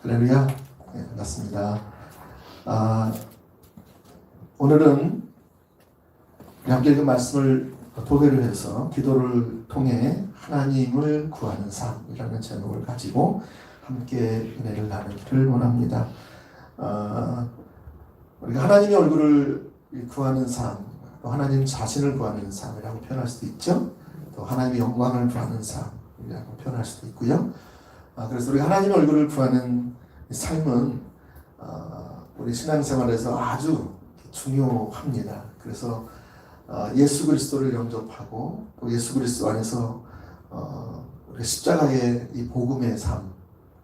할렐루야. 네, 반갑습니다. 오늘은 함께 읽은 말씀을 토대로 해서 기도를 통해 하나님을 구하는 삶이라는 제목을 가지고 함께 은혜를 나누기를 원합니다. 우리가 하나님의 얼굴을 구하는 삶, 또 하나님 자신을 구하는 삶이라고 표현할 수도 있죠. 또 하나님의 영광을 구하는 삶이라고 표현할 수도 있고요. 그래서 우리가 하나님의 얼굴을 구하는 삶은 우리 신앙생활에서 아주 중요합니다. 그래서 예수 그리스도를 영접하고 또 예수 그리스도 안에서 우리 십자가의 이 복음의 삶,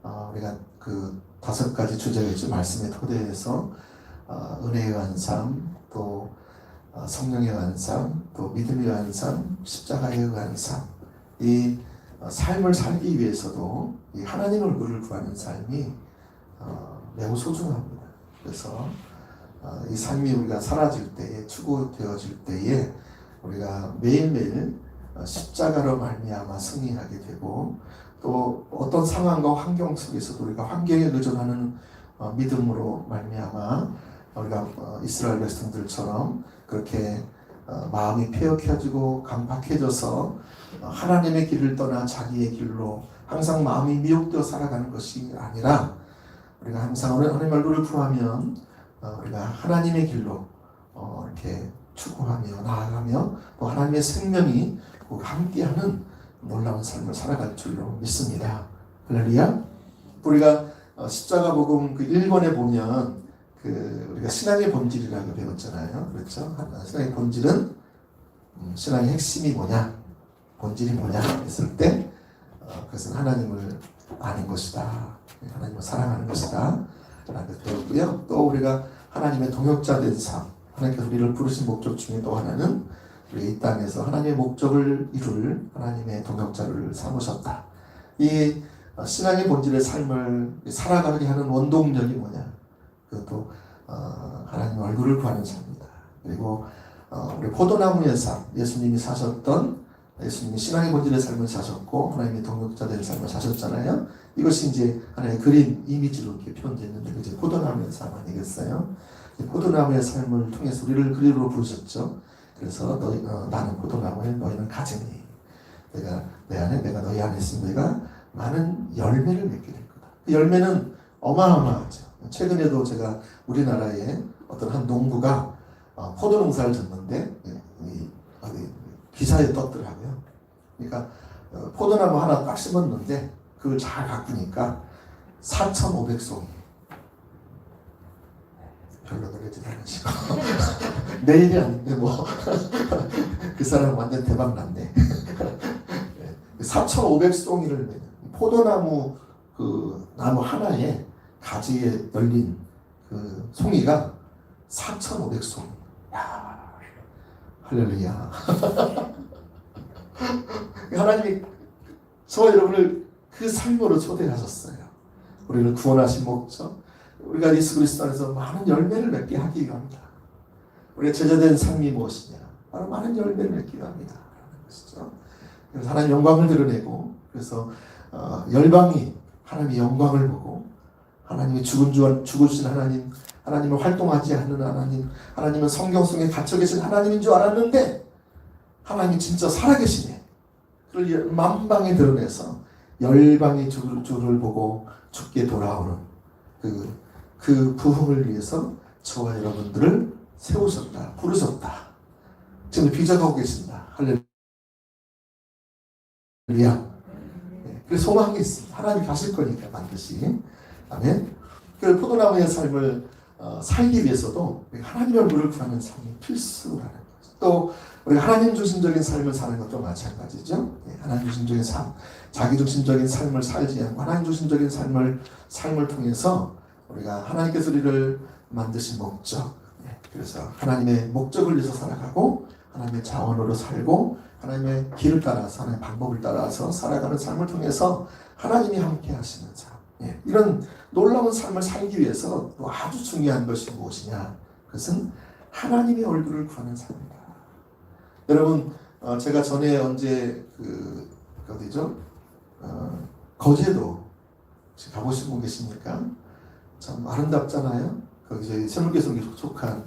우리가 그 5가지 주제가 있죠. 말씀의 토대에서 은혜에 의한 삶, 또 성령에 의한 삶, 또 믿음에 의한 삶, 십자가에 의한 삶. 이 삶을 살기 위해서도 이 하나님 얼굴을 구하는 삶이 매우 소중합니다. 그래서 이 삶이 우리가 사라질 때에, 추구되어질 때에 우리가 매일매일 십자가로 말미암아 승리하게 되고, 또 어떤 상황과 환경 속에서도 우리가 환경에 의존하는 믿음으로 말미암아 우리가 이스라엘 백성들처럼 그렇게 마음이 패역해지고 강팍해져서 하나님의 길을 떠나 자기의 길로 항상 마음이 미혹되어 살아가는 것이 아니라, 우리가 항상 하나님의 얼굴을 구하면 우리가 하나님의 길로 이렇게 추구하며 나아가며 또 하나님의 생명이 함께하는 놀라운 삶을 살아갈 줄로 믿습니다. 할렐루야. 우리가 십자가 복음 그 1권에 보면 우리가 신앙의 본질이라고 배웠잖아요. 그렇죠? 신앙의 본질은 신앙의 핵심이 뭐냐, 본질이 뭐냐 했을 때 그것은 하나님을 아는 것이다, 하나님을 사랑하는 것이다 라고 배웠고요. 또 우리가 하나님의 동역자 된 삶, 하나님께서 우리를 부르신 목적 중에 또 하나는 우리 이 땅에서 하나님의 목적을 이룰 하나님의 동역자를 삼으셨다. 이 신앙의 본질의 삶을 살아가게 하는 원동력이 뭐냐, 그것도 하나님 얼굴을 구하는 삶입니다. 그리고 우리 포도나무의 삶, 예수님이 사셨던, 예수님이 신앙의 본질의 삶을 사셨고 하나님의 동역자 된 삶을 사셨잖아요. 이것이 이제 하나의 그림, 이미지로 이렇게 표현됐는데, 이제 포도나무의 삶 아니겠어요? 포도나무의 삶을 통해서 우리를 그리로 부르셨죠. 그래서 나는 포도나무에 너희는 가지니, 내 안에, 내가 너희 안에 있으면 너희가 많은 열매를 맺게 될 거다. 그 열매는 어마어마하죠. 최근에도 제가 우리나라에 어떤 한 농부가 포도 농사를 졌는데 기사에 떴더라고요. 그러니까 포도나무 하나 딱 심었는데 그걸 잘 가꾸니까 4,500송이. 별로 노래지 않으시고 내일이 아닌데 뭐 그 사람 완전 대박 났네. 4,500송이를 내는 포도나무 그 나무 하나에 가지에 열린 그 송이가 4,500송. 야, 할렐루야. 하나님이 저와 여러분을 그 삶으로 초대하셨어요. 우리를 구원하신 목적, 우리가 예수 그리스도 안에서 많은 열매를 맺게 하기 위함이다. 우리가 제자된 삶이 무엇이냐, 바로 많은 열매를 맺기 위함이다 라는 것이죠. 그래서 하나님 영광을 드러내고, 그래서 열방이 하나님의 영광을 보고, 하나님이 죽으신 하나님, 하나님을 활동하지 않는 하나님, 하나님은 성경 속에 갇혀 계신 하나님인 줄 알았는데 하나님이 진짜 살아계시네. 그걸 만방에 드러내서 열방이 주를 보고 죽게 돌아오는 그 부흥을 위해서 저와 여러분들을 세우셨다, 부르셨다. 지금 비전하고 계신다. 할렐루야. 그래서 소망이 있습니다. 하나님 가실 거니까 반드시. 아멘. 그 포도나무의 삶을 살기 위해서도 하나님의 얼굴을 구하는 삶이 필수라는 거죠. 또 우리가 하나님 중심적인 삶을 사는 것도 마찬가지죠. 하나님 중심적인 삶, 자기 중심적인 삶을 살지 않고 하나님 중심적인 삶을 통해서 우리가 하나님께서 우리를 만드신 목적, 그래서 하나님의 목적을 위해서 살아가고 하나님의 자원으로 살고 하나님의 길을 따라서, 하나님의 방법을 따라서 살아가는 삶을 통해서 하나님이 함께 하시는 삶, 이런 놀라운 삶을 살기 위해서 또 아주 중요한 것이 무엇이냐, 그것은 하나님의 얼굴을 구하는 삶입니다. 여러분, 제가 전에 언제 어디죠? 거제도 혹시 가보신 분 계십니까? 참 아름답잖아요. 거기 저희 새물교성에 속한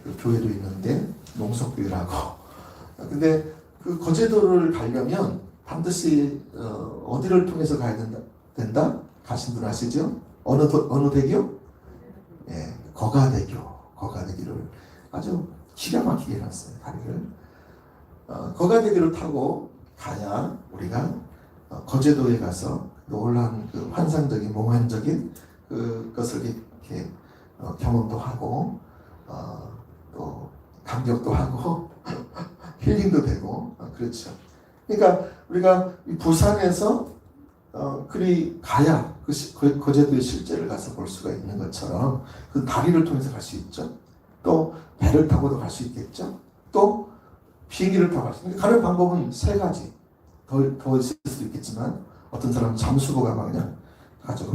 그 교회도 있는데 농석교회라고. 근데 그 거제도를 가려면 반드시 어디를 통해서 가야 된다? 가신 분 아시죠? 어느 대교? 예, 거가대교를 아주 기가 막히게 해놨어요. 다리를. 거가대교를 타고 가야 우리가 거제도에 가서 놀라운 그 환상적인 몽환적인 그것을 이렇게 경험도 하고 또 감격도 하고 힐링도 되고 그렇죠. 그러니까 우리가 부산에서 그리 가야 거제도의 실제를 가서 볼 수가 있는 것처럼 그 다리를 통해서 갈 수 있죠. 또 배를 타고도 갈 수 있겠죠. 또 비행기를 타고 갈 수 있는 가는 방법은 세 가지. 더 있을 수도 있겠지만 어떤 사람은 잠수보가 막 그냥 가지고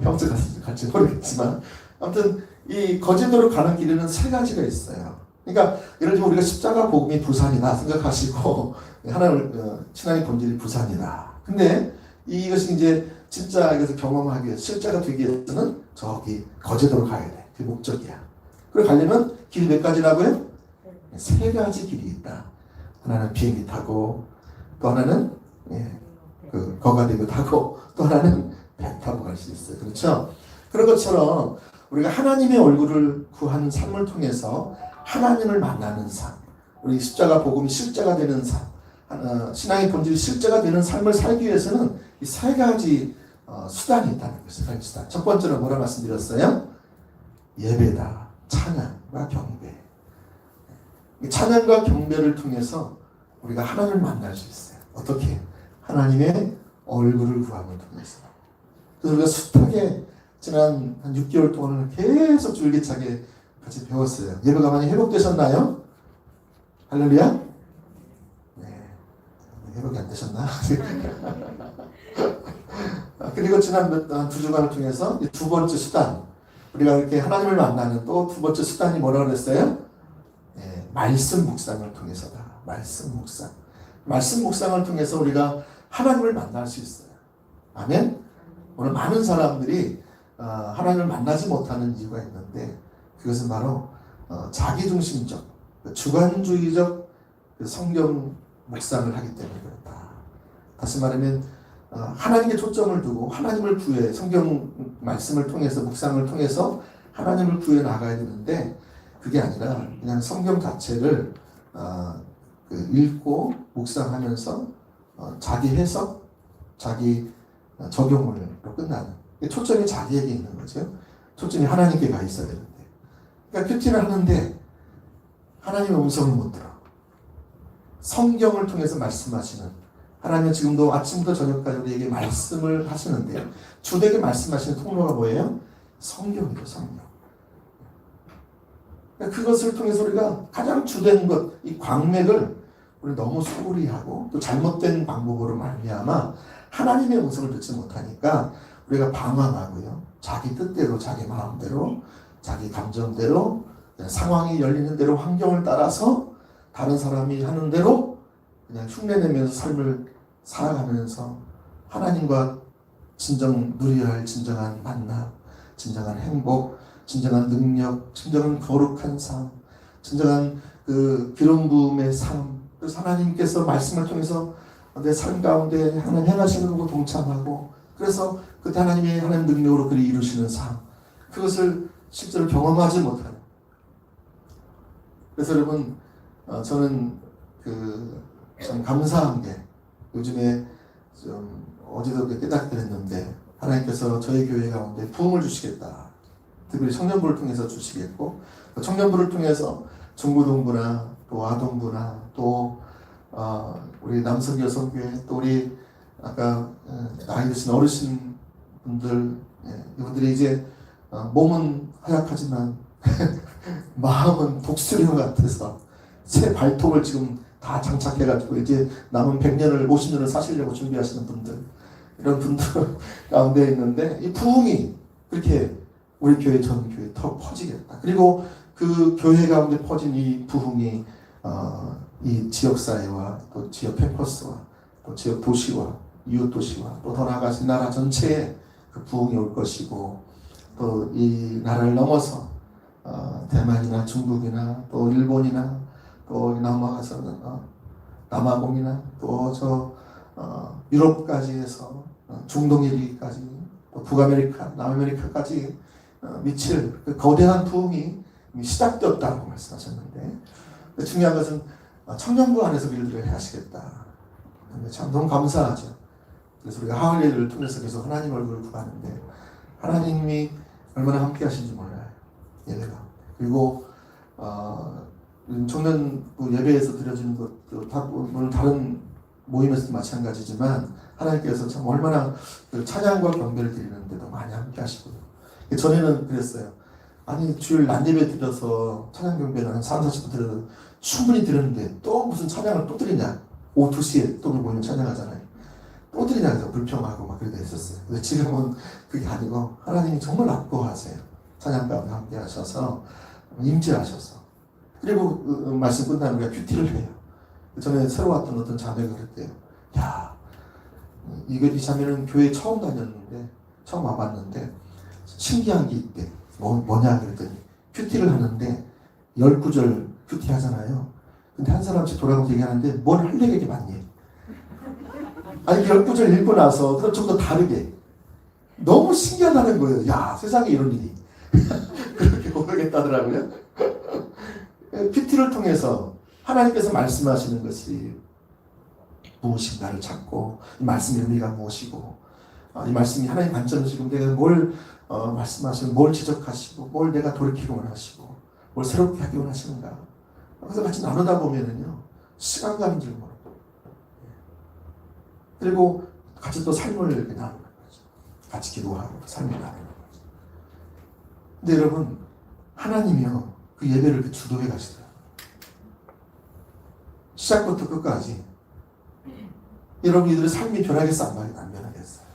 평소 갈지 모르겠지만 아무튼 이 거제도로 가는 길에는 세 가지가 있어요. 그러니까 예를 들면 우리가 십자가 복음이 부산이다 생각하시고 하나님 신앙의 본질이 부산이다. 근데 이것이 이제 진짜 이것을 경험하기 위해서 실제가 되기 위해서는 저기 거제도로 가야 돼. 그게 목적이야. 그걸 가려면 길이 몇 가지라고요? 세 가지 길이 있다. 하나는 비행기 타고 또 하나는 그 거가대교 타고 또 하나는 배 타고 갈 수 있어요. 그렇죠? 그런 것처럼 우리가 하나님의 얼굴을 구하는 삶을 통해서 하나님을 만나는 삶, 우리 십자가 복음이 실제가 되는 삶, 신앙의 본질이 실제가 되는 삶을 살기 위해서는 이 세 가지 수단이 있다는 것이에요. 수단. 첫 번째는 뭐라 말씀드렸어요? 예배다, 찬양과 경배. 찬양과 경배를 통해서 우리가 하나님을 만날 수 있어요. 어떻게? 하나님의 얼굴을 구함을 통해서. 그래서 우리가 숱하게 지난 한 6개월 동안은 계속 줄기차게 같이 배웠어요. 예배가 많이 회복되셨나요? 할렐루야? 네. 회복이 안 되셨나? 그리고 지난 두 주간을 통해서 두 번째 수단, 우리가 이렇게 하나님을 만나는 또 두 번째 수단이 뭐라고 그랬어요? 네, 말씀 묵상을 통해서다. 말씀 묵상. 말씀 묵상을 통해서 우리가 하나님을 만날 수 있어요. 아멘? 오늘 많은 사람들이 하나님을 만나지 못하는 이유가 있는데 그것은 바로 자기중심적, 주관주의적 성경 묵상을 하기 때문에 그렇다. 다시 말하면 하나님께 초점을 두고 하나님을 구해 성경 말씀을 통해서 묵상을 통해서 하나님을 구해 나가야 되는데 그게 아니라 그냥 성경 자체를 읽고 묵상하면서 자기 해석, 자기 적용으로 끝나는 초점이 자기에게 있는 거죠. 초점이 하나님께 가 있어야 되는데 그러니까 큐티를 하는데 하나님의 음성을 못 들어. 성경을 통해서 말씀하시는 하나님은 지금도 아침부터 저녁까지 우리에게 말씀을 하시는데요. 주되게 말씀하시는 통로가 뭐예요? 성경이죠. 성경. 그것을 통해서 우리가 가장 주된 것, 이 광맥을 우리 너무 소홀히 하고 또 잘못된 방법으로 말미암아 하나님의 음성을 듣지 못하니까 우리가 방황하고요. 자기 뜻대로, 자기 마음대로, 자기 감정대로, 상황이 열리는 대로 환경을 따라서 다른 사람이 하는 대로 그냥 흉내내면서 삶을 살아가면서 하나님과 진정 누려야 할 진정한 만남, 진정한 행복, 진정한 능력, 진정한 거룩한 삶, 진정한 그 기름 부음의 삶, 그래서 하나님께서 말씀을 통해서 내 삶 가운데 하나님 행하시는 거 동참하고 그래서 그때 하나님의 하나님 능력으로 그리 이루시는 삶, 그것을 실제로 경험하지 못하는. 그래서 여러분 저는 참 감사한 게 요즘에 좀 어제도 깨닫게 됐는데 하나님께서 저희 교회 가운데 부흥을 주시겠다. 특별히 청년부를 통해서 주시겠고 청년부를 통해서 중고등부나 또 아동부나 또 우리 남성 여성교회 또 우리 아까 나이 드신 어르신 분들 이분들이 이제 몸은 허약하지만 마음은 독수리와 같아서 새 발톱을 지금 다 장착해가지고 이제 남은 100년을 50년을 사시려고 준비하시는 분들 이런 분들 가운데 있는데 이 부흥이 그렇게 우리 교회 전 교회 더 퍼지겠다. 그리고 그 교회 가운데 퍼진 이 부흥이 이 지역사회와 또 지역 캠퍼스와 또 지역 도시와 이웃 도시와 또 더 나아가서 나라 전체에 그 부흥이 올 것이고 또 이 나라를 넘어서 대만이나 중국이나 또 일본이나 또 넘어가서는 남아공이나 또 유럽까지 해서 중동 이르기까지 또 북아메리카, 남아메리카까지 미칠 그 거대한 부흥이 시작되었다고 말씀하셨는데 중요한 것은 청년부 안에서 일들을 하시겠다. 참 너무 감사하죠. 그래서 우리가 하을 예를 통해서 계속 하나님 얼굴을 구하는데 하나님이 얼마나 함께 하신지 몰라요. 예배가. 그리고 청년부 예배에서 드려지는 것도 다 물론 다른 모임에서도 마찬가지지만 하나님께서 참 얼마나 그 찬양과 경배를 드리는데도 많이 함께 하시고요. 전에는 그랬어요. 아니 주일 낮 예배 드려서 찬양 경배는 한 3, 40분 드려도 충분히 드렸는데 또 무슨 찬양을 또 드리냐. 오후 2시에 또 모이면 찬양하잖아요. 또 드리냐 해서 불평하고 막 그러고 있었어요. 근데 지금은 그게 아니고 하나님이 정말 아까워하세요. 찬양 가운데 함께 하셔서 임재하셔서 그리고 말씀 끝나면 우리가 큐티를 해요. 전에 새로 왔던 어떤 자매가 그랬대요. 야, 이 자매는 교회 처음 다녔는데 처음 와봤는데 신기한 게 있대. 뭐냐 그랬더니 큐티를 하는데 10구절 큐티 하잖아요. 근데 한 사람씩 돌아가면서 얘기하는데 뭘 할 얘기가 많니? 아니 10구절 읽고 나서 그럼 좀 더 다르게 너무 신기하다는 거예요. 야, 세상에 이런 일이 그렇게 모르겠다더라고요. 큐티를 통해서 하나님께서 말씀하시는 것이 무엇인가를 찾고 이 말씀의 의미가 무엇이고 이 말씀이 하나님 관점이시고 내가 뭘 말씀하시고 뭘 지적하시고 뭘 내가 돌이키기 원하시고 뭘 새롭게 하기 원하시는가. 그래서 같이 나누다 보면은요 시간 가는 줄 모르고 그리고 같이 또 삶을 이렇게 나누는 거죠. 같이 기도하고 삶을 나누는 거죠. 근데 여러분 하나님이요 그 예배를 그 주도해 가시더라고요. 시작부터 끝까지 여러분 이들의 삶이 변하겠어 안 변하겠어요?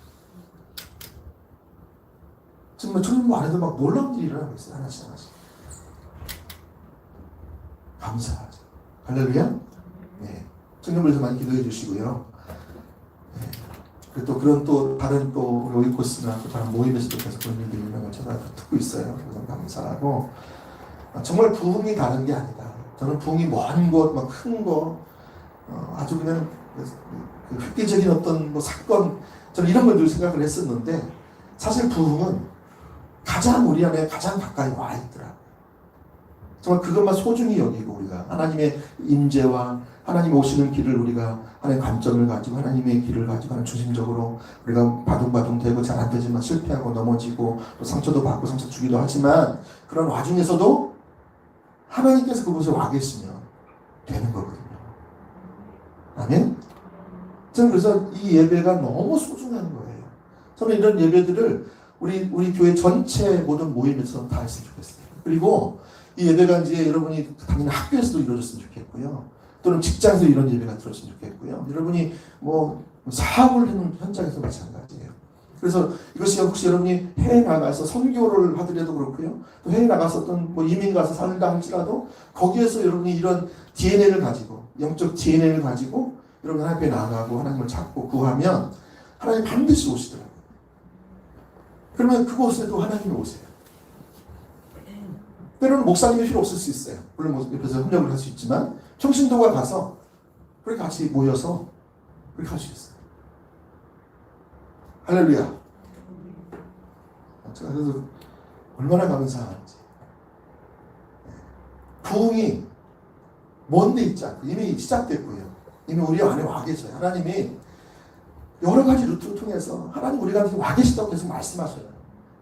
정말 청년부 안에도 막 놀라운 일이 일어나고 있어요. 하나씩 감사하죠. 할렐루야. 네. 청년부에서 많이 기도해 주시고요. 네. 그리고 또 그런 또 다른 또 우리 오이코스나 또 다른 모임에서도 계속 그런 일들이 일어나는 걸 제가 듣고 있어요. 그래서 감사하고 정말 부흥이 다른 게 아니다. 저는 부흥이 먼 곳, 막 큰 거, 아주 그냥 그 획기적인 어떤 뭐 사건, 저는 이런 걸 늘 생각을 했었는데 사실 부흥은 가장 우리 안에 가장 가까이 와 있더라고요. 정말 그것만 소중히 여기고 우리가 하나님의 임재와 하나님 오시는 길을 우리가 하나님의 관점을 가지고 하나님의 길을 가지고 하는 중심적으로 우리가 바둥바둥 되고 잘 안 되지만 실패하고 넘어지고 또 상처도 받고 상처 주기도 하지만 그런 와중에서도 하나님께서 그곳에 와 계시면 되는 거거든요. 아멘? 저는 그래서 이 예배가 너무 소중한 거예요. 저는 이런 예배들을 우리 교회 전체 모든 모임에서 다 했으면 좋겠어요. 그리고 이 예배가 이제 여러분이 당연히 학교에서도 이루어졌으면 좋겠고요. 또는 직장에서 이런 예배가 들었으면 좋겠고요. 여러분이 뭐 사업을 하는 현장에서 마찬가지예요. 그래서 이것이 혹시 여러분이 해외 나가서 선교를 하더라도 그렇고요. 또 해외 나가서 어떤 뭐 이민 가서 살다 할지라도 거기에서 여러분이 이런 DNA를 가지고 영적 DNA를 가지고 여러분 하나님 앞에 나가고 하나님을 찾고 구하면 하나님 반드시 오시더라고요. 그러면 그곳에도 하나님이 오세요. 때로는 목사님이 필요 없을 수 있어요. 물론 옆에서 협력을 할 수 있지만 평신도가 가서 그렇게 같이 모여서 그렇게 할 수 있어요. 할렐루야. 제가 그래서 얼마나 감사한지. 부흥이 먼 데 있지 않고 이미 시작됐고요. 이미 우리 안에 와 계셔요. 하나님이 여러 가지 루트를 통해서 하나님 우리가 와 계시다고 계속 말씀하셔요.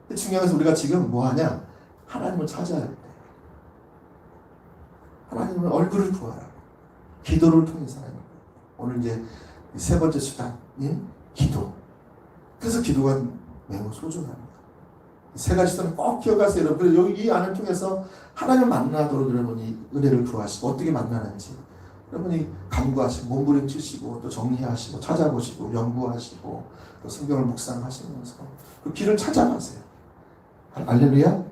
근데 중요한 것은 우리가 지금 뭐 하냐? 하나님을 찾아야 돼. 하나님의 얼굴을 구하라. 기도를 통해서 하나님. 오늘 이제 세 번째 수단인 기도. 그래서 기도가 매우 소중합니다. 세 가지 수단을 꼭 기억하세요. 여러분. 여기 이 안을 통해서 하나님을 만나도록 여러분이 은혜를 구하시고 어떻게 만나는지 여러분이 간구하시고 몸부림치시고 또 정리하시고 찾아보시고 연구하시고 또 성경을 묵상하시면서 그 길을 찾아가세요. 할렐루야.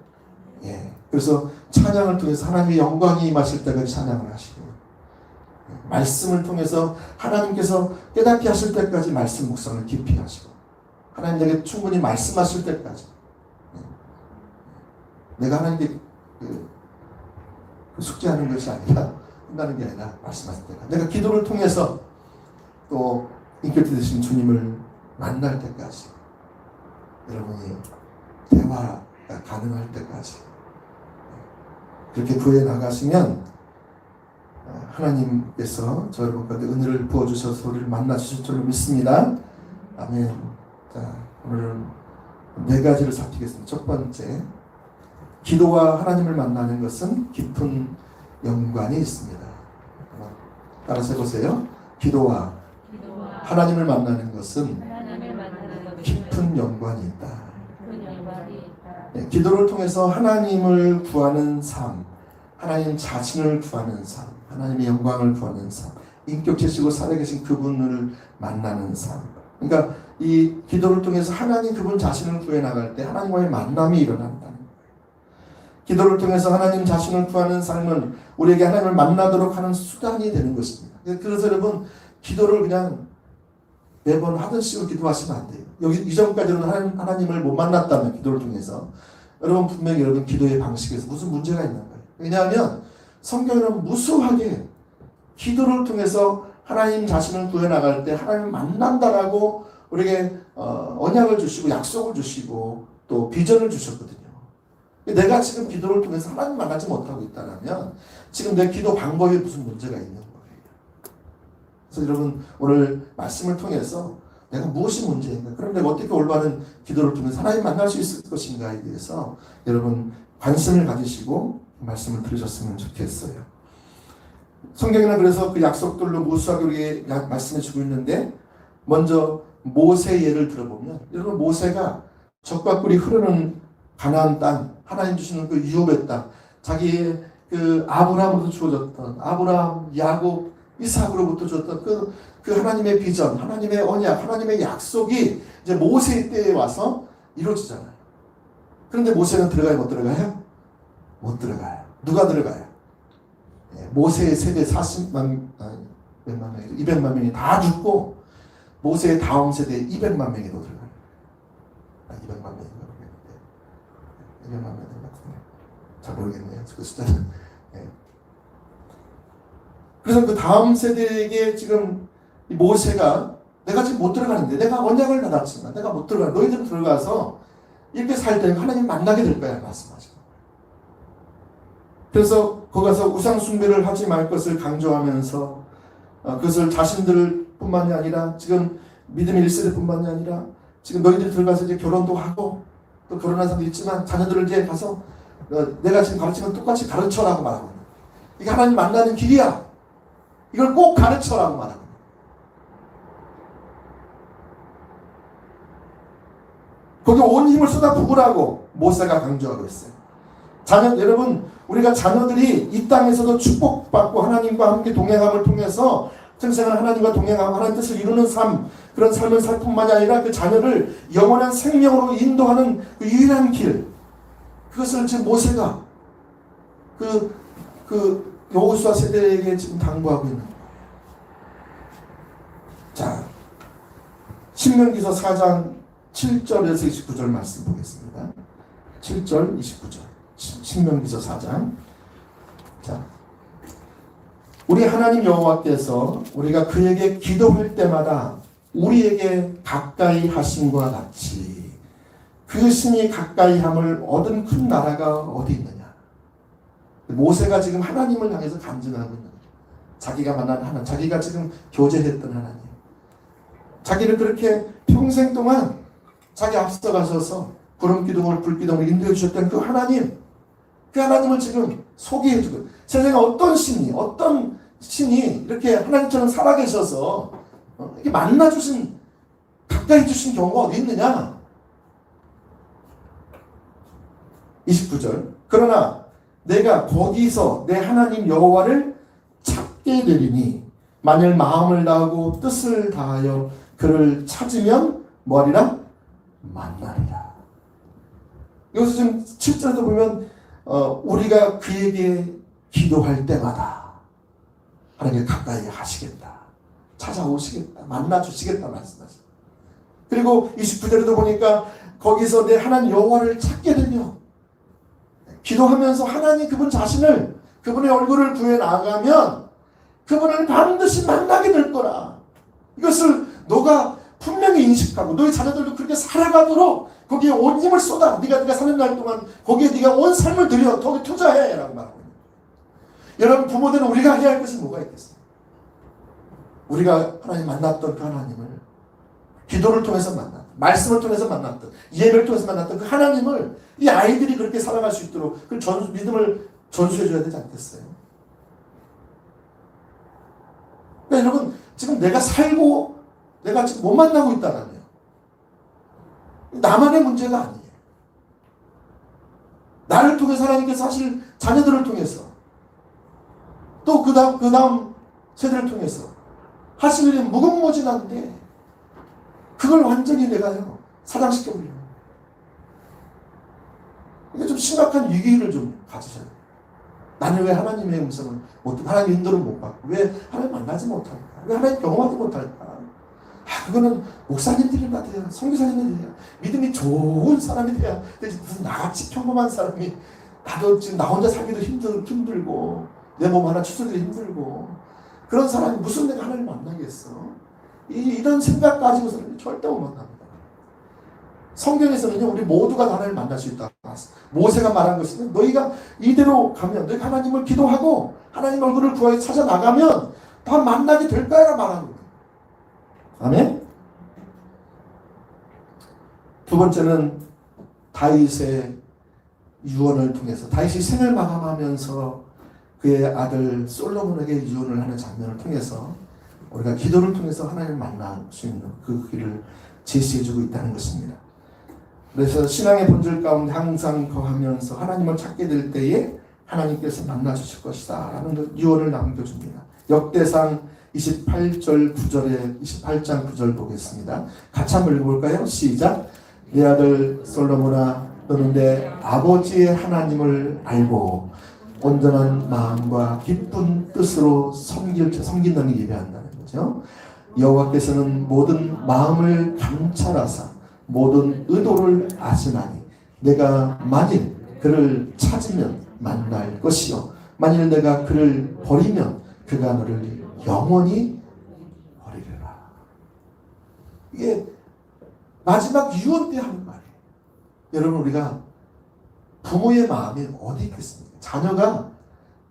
예. 그래서 찬양을 통해서 하나님의 영광이 임하실 때까지 찬양을 하시고 말씀을 통해서 하나님께서 깨닫게 하실 때까지 말씀 묵상을 깊이 하시고 하나님 내게 충분히 말씀하실 때까지 내가 하나님께 숙제하는 것이 아니라 한다는 게 아니라 말씀하실 때까지 내가 기도를 통해서 또 인격체 되신 주님을 만날 때까지 여러분이 대화가 가능할 때까지 그렇게 구해 나가시면 하나님께서 저 여러분 가운데 은혜를 부어주셔서 우리를 만나주실 줄로 믿습니다. 아멘. 자, 오늘은 4가지를 살피겠습니다. 첫 번째, 기도와 하나님을 만나는 것은 깊은 연관이 있습니다. 따라서 해보세요. 기도와 하나님을 만나는 것은 깊은 연관이 있다. 네, 기도를 통해서 하나님을 구하는 삶, 하나님 자신을 구하는 삶, 하나님의 영광을 구하는 삶, 인격체시고 살아계신 그분을 만나는 삶. 그러니까 이 기도를 통해서 하나님 그분 자신을 구해 나갈 때 하나님과의 만남이 일어난다는 거예요. 기도를 통해서 하나님 자신을 구하는 삶은 우리에게 하나님을 만나도록 하는 수단이 되는 것입니다. 그래서 여러분 기도를 그냥 매번 하던 식으로 기도하시면 안 돼요. 여기 이전까지는 하나님을 못 만났다면 기도를 통해서 여러분 분명히 여러분 기도의 방식에서 무슨 문제가 있는 거예요. 왜냐하면 성경에는 무수하게 기도를 통해서 하나님 자신을 구해 나갈 때 하나님을 만난다라고 우리에게 언약을 주시고 약속을 주시고 또 비전을 주셨거든요. 내가 지금 기도를 통해서 하나님 만나지 못하고 있다면 지금 내 기도 방법에 무슨 문제가 있는 거예요. 그래서 여러분 오늘 말씀을 통해서 내가 무엇이 문제인가, 그럼 내가 어떻게 올바른 기도를 통해서 하나님 만날 수 있을 것인가에 대해서 여러분 관심을 가지시고 말씀을 들으셨으면 좋겠어요. 성경에는 그래서 그 약속들로 무수하게 우리에게 말씀해 주고 있는데, 먼저 모세의 예를 들어보면 여러분 모세가 적과 꿀이 흐르는 가나안 땅, 하나님 주시는 그 유업의 땅, 자기의 그 아브라함으로부터 주어졌던 아브라함, 야곱, 이삭으로부터 주었던 그 하나님의 비전, 하나님의 언약, 하나님의 약속이 이제 모세의 때에 와서 이루어지잖아요. 그런데 모세는 들어가요, 못 들어가요? 못 들어가요. 누가 들어가요? 모세의 세대 40만, 몇만 명, 200만 명이 다 죽고 모세의 다음 세대 200만 명이 더 들어가요. 200만 명인가 모르겠는데 200만 명 같은데 잘 모르겠네요. 그 숫자는. 그래서 그 다음 세대에게 지금 모세가 내가 지금 못 들어가는데, 내가 언약을 받았지만 내가 못 들어가, 너희들 들어가서 이렇게 살 때 하나님 만나게 될 거야 말씀하시고. 그래서 거기 가서 우상 숭배를 하지 말 것을 강조하면서 그것을 자신들 뿐만이 아니라 지금 믿음의 1세대 뿐만이 아니라 지금 너희들이 들어가서 이제 결혼도 하고 또 결혼한 사람도 있지만 자녀들을 이제 가서 내가 지금 가르치면 똑같이 가르쳐라고 말하고 있는 거예요. 이게 하나님 만나는 길이야. 이걸 꼭 가르쳐라고 말하고 있는 거예요. 거기 온 힘을 쏟아 부으라고 모세가 강조하고 있어요. 여러분 우리가 자녀들이 이 땅에서도 축복받고 하나님과 함께 동행함을 통해서 평생을 하나님과 동행하고 하나님 뜻을 이루는 삶, 그런 삶을 살 뿐만이 아니라 그 자녀를 영원한 생명으로 인도하는 그 유일한 길, 그것을 지금 모세가 그 여호수아 세대에게 지금 당부하고 있는 거예요. 자, 신명기서 4장 7절에서 29절 말씀 보겠습니다. 7절 29절 신명기서 4장. 자, 우리 하나님 여호와께서 우리가 그에게 기도할 때마다 우리에게 가까이 하심과 같이 그 신이 가까이 함을 얻은 큰 나라가 어디 있느냐. 모세가 지금 하나님을 향해서 간증하고 있는 거예요. 자기가 만난 하나님, 자기가 지금 교제했던 하나님, 자기를 그렇게 평생 동안 자기 앞서가셔서 구름 기둥을 불 기둥을 인도해 주셨던 그 하나님, 그 하나님을 지금 소개해 주고, 세상에 어떤 신이 이렇게 하나님처럼 살아계셔서 이렇게 만나주신, 가까이 주신 경우가 어디 있느냐. 29절. 그러나 내가 거기서 내 하나님 여호와를 찾게 되리니 만일 마음을 다하고 뜻을 다하여 그를 찾으면 뭐하리라? 만나리라. 여기서 지금 7절에도 보면 우리가 그에게 기도할 때마다 하나님께 가까이 하시겠다, 찾아오시겠다, 만나주시겠다 말씀하세요. 그리고 29절에도 보니까 거기서 내 하나님 여호와를 찾게 되며 기도하면서 하나님 그분 자신을 그분의 얼굴을 구해 나가면 그분을 반드시 만나게 될 거라. 이것을 너가 분명히 인식하고 너희 자녀들도 그렇게 살아가도록 거기에 온 힘을 쏟아. 네가 사는 날 동안 거기에 네가 온 삶을 들여 거기 투자해 라고 말하고 있는 거예요. 여러분 부모들은 우리가 해야 할 것이 뭐가 있겠어요? 우리가 하나님 만났던 그 하나님을 기도를 통해서 만났던 말씀을 통해서 만났던 예배를 통해서 만났던 그 하나님을 이 아이들이 그렇게 살아갈 수 있도록 그 믿음을 전수해 줘야 되지 않겠어요? 그러니까 여러분 지금 내가 살고 내가 지금 못 만나고 있다라며 나만의 문제가 아니에요. 나를 통해서 하나님께서 사실 자녀들을 통해서 또 그 다음 세대를 통해서 하실 일이 무궁무진한데 그걸 완전히 내가요 사장시켜 버려요. 이게 좀 심각한 위기를 좀 가지셔야 돼요. 나는 왜 하나님의 음성을 못 듣고 하나님의 인도를 못 받고 왜 하나님 만나지 못할까? 왜 하나님 경험하지 못할까? 그거는 목사님들이나 돼야 선교사님이 돼야 믿음이 좋은 사람이 돼야 무슨 나같이 평범한 사람이 나도 지금 나 혼자 살기도 힘들고 내 몸 하나 추스르기도 힘들고 그런 사람이 무슨 내가 하나님 만나겠어? 이런 생각 가지고서는 절대 못 만납니다. 성경에서는요 우리 모두가 하나님을 만날 수 있다. 모세가 말한 것은 너희가 이대로 가면 너희가 하나님을 기도하고 하나님 얼굴을 구하여 찾아 나가면 다 만나게 될 거야 말하는 거예요. 아멘. 두 번째는 다윗의 유언을 통해서 다윗이 생을 마감하면서 그의 아들 솔로몬에게 유언을 하는 장면을 통해서 우리가 기도를 통해서 하나님을 만날 수 있는 그 길을 제시해주고 있다는 것입니다. 그래서 신앙의 본질 가운데 항상 거하면서 하나님을 찾게 될 때에 하나님께서 만나 주실 것이다 라는 유언을 남겨줍니다. 역대상 28장 9절 보겠습니다. 같이 한번 읽어볼까요? 시작. 내 아들 솔로몬아 너는 내 아버지의 하나님을 알고 온전한 마음과 기쁜 뜻으로 섬긴다는 예배한다는 거죠. 여호와께서는 모든 마음을 감찰하사 모든 의도를 아시나니 내가 만일 그를 찾으면 만날 것이요 만일 내가 그를 버리면 그가 너를 영원히 버리리라. 이게 마지막 유언 때 하는 말이에요. 여러분 우리가 부모의 마음이 어디 있겠습니까? 자녀가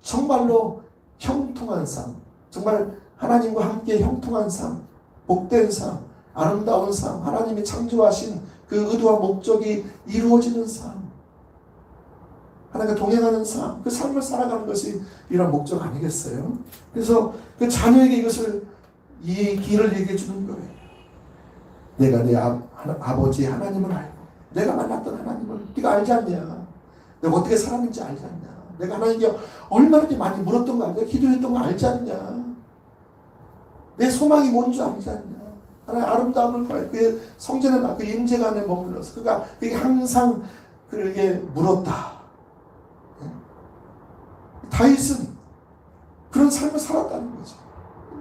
정말로 형통한 삶, 정말 하나님과 함께 형통한 삶, 복된 삶, 아름다운 삶, 하나님이 창조하신 그 의도와 목적이 이루어지는 삶, 하나님과 동행하는 삶, 그 삶을 살아가는 것이 이런 목적 아니겠어요? 그래서 그 자녀에게 이 길을 얘기해 주는 거예요. 내가 내 아버지 하나님을 알고 내가 만났던 하나님을 네가 알지 않냐? 내가 어떻게 살았는지 알지 않냐? 내가 하나님께 얼마나 많이 물었던 거 알냐? 기도했던 거 알지 않냐? 내 소망이 뭔지 알지 않냐? 하나님 아름다움을 구하여 그의 성전에 그 임재가 안에 머물러서 그가 그게 항상 그에게 물었다. 다윗은 그런 삶을 살았다는 거죠.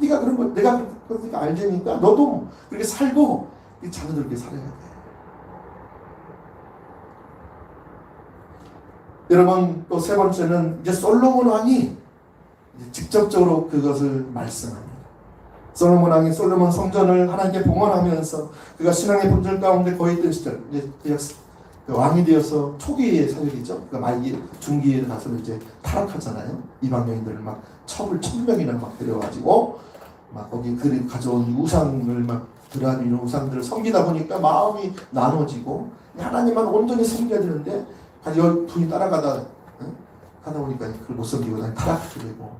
네가 그런 거 내가 그러니까 알자니까 너도 그렇게 살고 이 자녀들 그렇게 살아야 돼. 여러분 또 세 번째는 이제 솔로몬 왕이 직접적으로 그것을 말씀합니다. 솔로몬 왕이 솔로몬 성전을 하나님께 봉헌하면서 그가 신앙의 본질 가운데 거의 있던 시절 이제 그 왕이 되어서 초기의 사역이죠. 그러니까 말기 중기에 가서 이제 타락하잖아요. 이방인들을 막 1,000명이나 막 데려가지고 막 거기 그리 가져온 우상을 막 드라미 이런 우상들을 섬기다 보니까 마음이 나눠지고 하나님만 온전히 섬겨야 되는데 분이 따라가다 하다 보니까 그걸 못 섬기고 타락하게 되고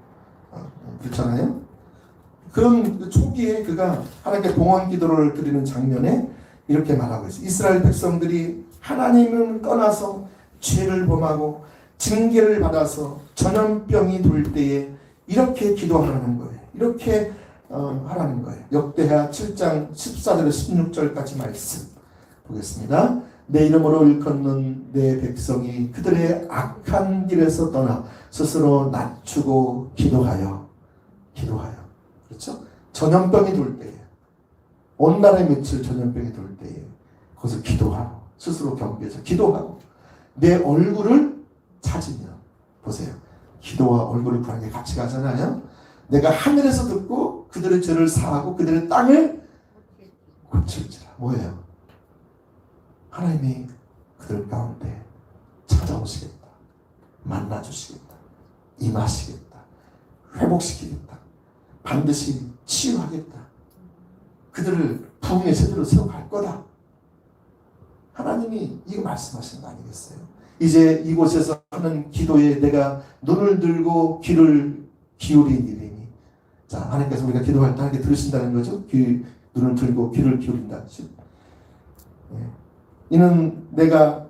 그렇잖아요. 그런 초기에 그가 하나님께 봉헌 기도를 드리는 장면에 이렇게 말하고 있어요. 이스라엘 백성들이 하나님을 떠나서 죄를 범하고 징계를 받아서 전염병이 돌 때에 이렇게 기도하라는 거예요. 이렇게 하라는 거예요. 역대하 7장 14절에서 16절까지 말씀 보겠습니다. 내 이름으로 일컫는 내 백성이 그들의 악한 길에서 떠나 스스로 낮추고 기도하여 그렇죠? 전염병이 돌 때에 온 나라에 맺힐 전염병이 돌 때에 거기서 기도하고 스스로 경배해서 기도하고 내 얼굴을 찾으며 보세요. 기도와 얼굴을 구하는 게 같이 가잖아요. 내가 하늘에서 듣고 그들의 죄를 사하고 그들의 땅을 고칠지라. 뭐예요? 하나님이 그들 가운데 찾아오시겠다. 만나주시겠다. 임하시겠다. 회복시키겠다. 반드시 치유하겠다. 그들을 부흥의 세대로 세워갈 거다. 하나님이 이거 말씀하신 거 아니겠어요? 이제 이곳에서 하는 기도에 내가 눈을 들고 귀를 기울인 일이니, 자, 하나님께서 우리가 기도할 때 하나님께 들으신다는 거죠. 눈을 들고 귀를 기울인다. 이는 내가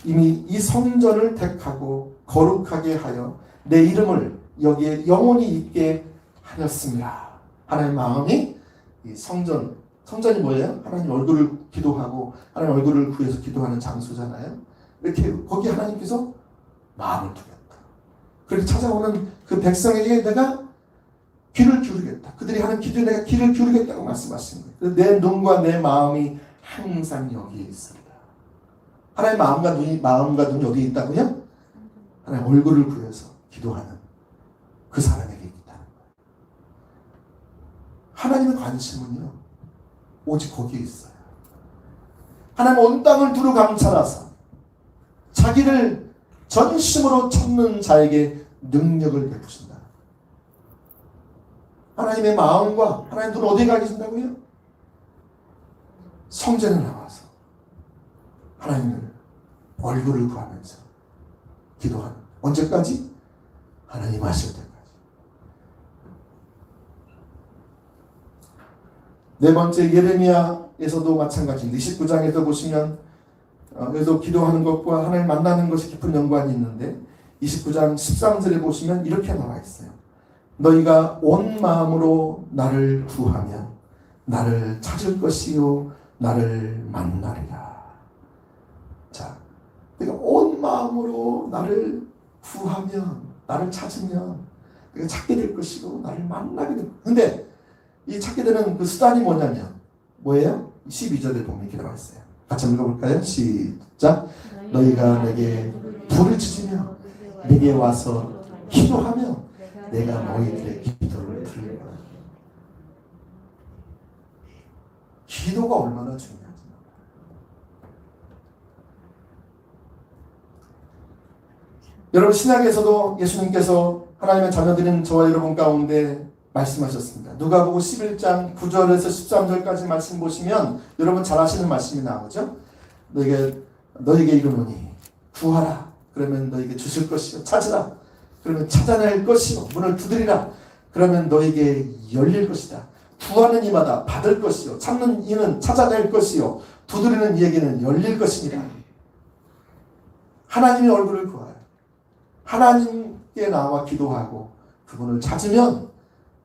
이미 이 성전을 택하고 거룩하게 하여 내 이름을 여기에 영원히 있게 하였습니다. 하나님 마음이 이 성전이 뭐예요? 하나님 얼굴을 기도하고 하나님 얼굴을 구해서 기도하는 장소잖아요. 이렇게 거기 하나님께서 마음을 두겠다. 그렇게 찾아오는 그 백성에게 내가 귀를 기울이겠다. 그들이 하는 기도에 내가 귀를 기울이겠다고 말씀하신 거예요. 내 눈과 내 마음이 항상 여기에 있습니다. 하나님 마음과 눈이 어디에 있다고요? 하나님 얼굴을 구해서 기도하는 그 사람에게 있다는 거예요. 하나님의 관심은요, 오직 거기에 있어요. 하나님 온 땅을 두루 감찰하사 자기를 전심으로 찾는 자에게 능력을 베푸신다. 하나님의 마음과 하나님 눈은 어디에 가 계신다고요? 성전에 나와서 하나님을 얼굴을 구하면서 기도하는, 언제까지? 하나님 하실 때까지. 네 번째, 예레미야에서도 마찬가지입니다. 29장에서 보시면 여기서 기도하는 것과 하나님 만나는 것이 깊은 연관이 있는데 29장 13절에 보시면 이렇게 나와 있어요. 너희가 온 마음으로 나를 구하면 나를 찾을 것이요 나를 만나리라. 자, 내가 온 마음으로 나를 구하면, 나를 찾으면 내가 찾게 될 것이고 나를 만나게 될 것이고. 근데 이 찾게 되는 그 수단이 뭐냐면 뭐예요? 12절에 보면 이렇게 나와 있어요. 같이 한번 읽어볼까요? 시작. 너희가 내게 불을 지지며 내게 와서 기도하면 내가 너희들의 기도를 들을 거야. 기도가 얼마나 중요한지. 여러분, 신약에서도 예수님께서 하나님의 자녀들인 저와 여러분 가운데 말씀하셨습니다. 누가복음 11장 9절에서 13절까지 말씀 보시면 여러분 잘 아시는 말씀이 나오죠. 너에게 이르노니 구하라 그러면 너에게 주실 것이요, 찾으라 그러면 찾아낼 것이요, 문을 두드리라 그러면 너에게 열릴 것이다. 구하는 이마다 받을 것이요, 찾는 이는 찾아낼 것이요, 두드리는 이에게는 열릴 것입니다. 하나님의 얼굴을 구하여 하나님께 나와 기도하고 그분을 찾으면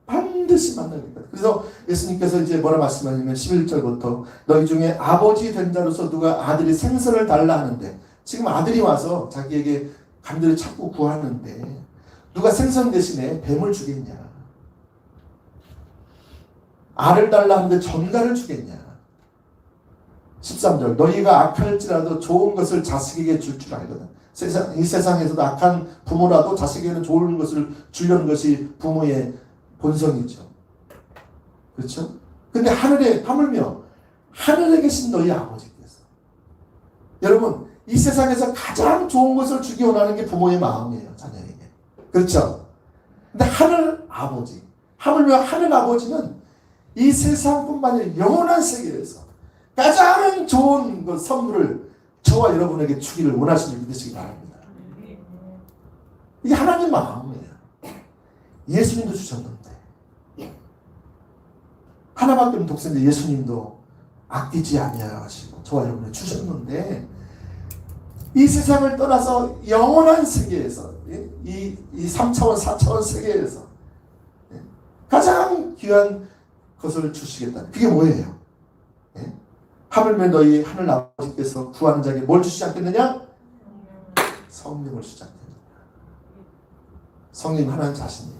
반드시 만납니다. 그래서 예수님께서 이제 뭐라 말씀하냐면 11절부터 너희 중에 아버지 된 자로서 누가 아들이 생선을 달라 하는데, 지금 아들이 와서 자기에게 간절히 찾고 구하는데 누가 생선 대신에 뱀을 주겠냐? 알을 달라 하는데 전갈을 주겠냐? 13절 너희가 악할지라도 좋은 것을 자식에게 줄 줄 알거든. 이 세상에서도 악한 부모라도 자식에게는 좋은 것을 주려는 것이 부모의 본성이죠. 그렇죠? 근데 하늘에, 하물며 하늘에 계신 너희 아버지께서, 여러분 이 세상에서 가장 좋은 것을 주기 원하는 게 부모의 마음이에요. 자녀에게. 그렇죠? 근데 하늘 아버지, 하물며 하늘 아버지는 이 세상뿐만 아니라 영원한 세계에서 가장 좋은 그 선물을 저와 여러분에게 주기를 원하시는 믿으시기 바랍니다. 이게 하나님 마음이에요. 예수님도 주셨는데, 하나밖에 없는 독생자 예수님도 아끼지 아니하시고 저와 여러분을 주셨는데, 이 세상을 떠나서 영원한 세계에서, 이 3차원 4차원 세계에서 가장 귀한 것을 주시겠다는, 그게 뭐예요? 하물며 너희 하늘 아버지께서 구하는 자에게 뭘 주시지 않겠느냐? 성령을 주지 않겠느냐. 성령 하나님 자신이에요.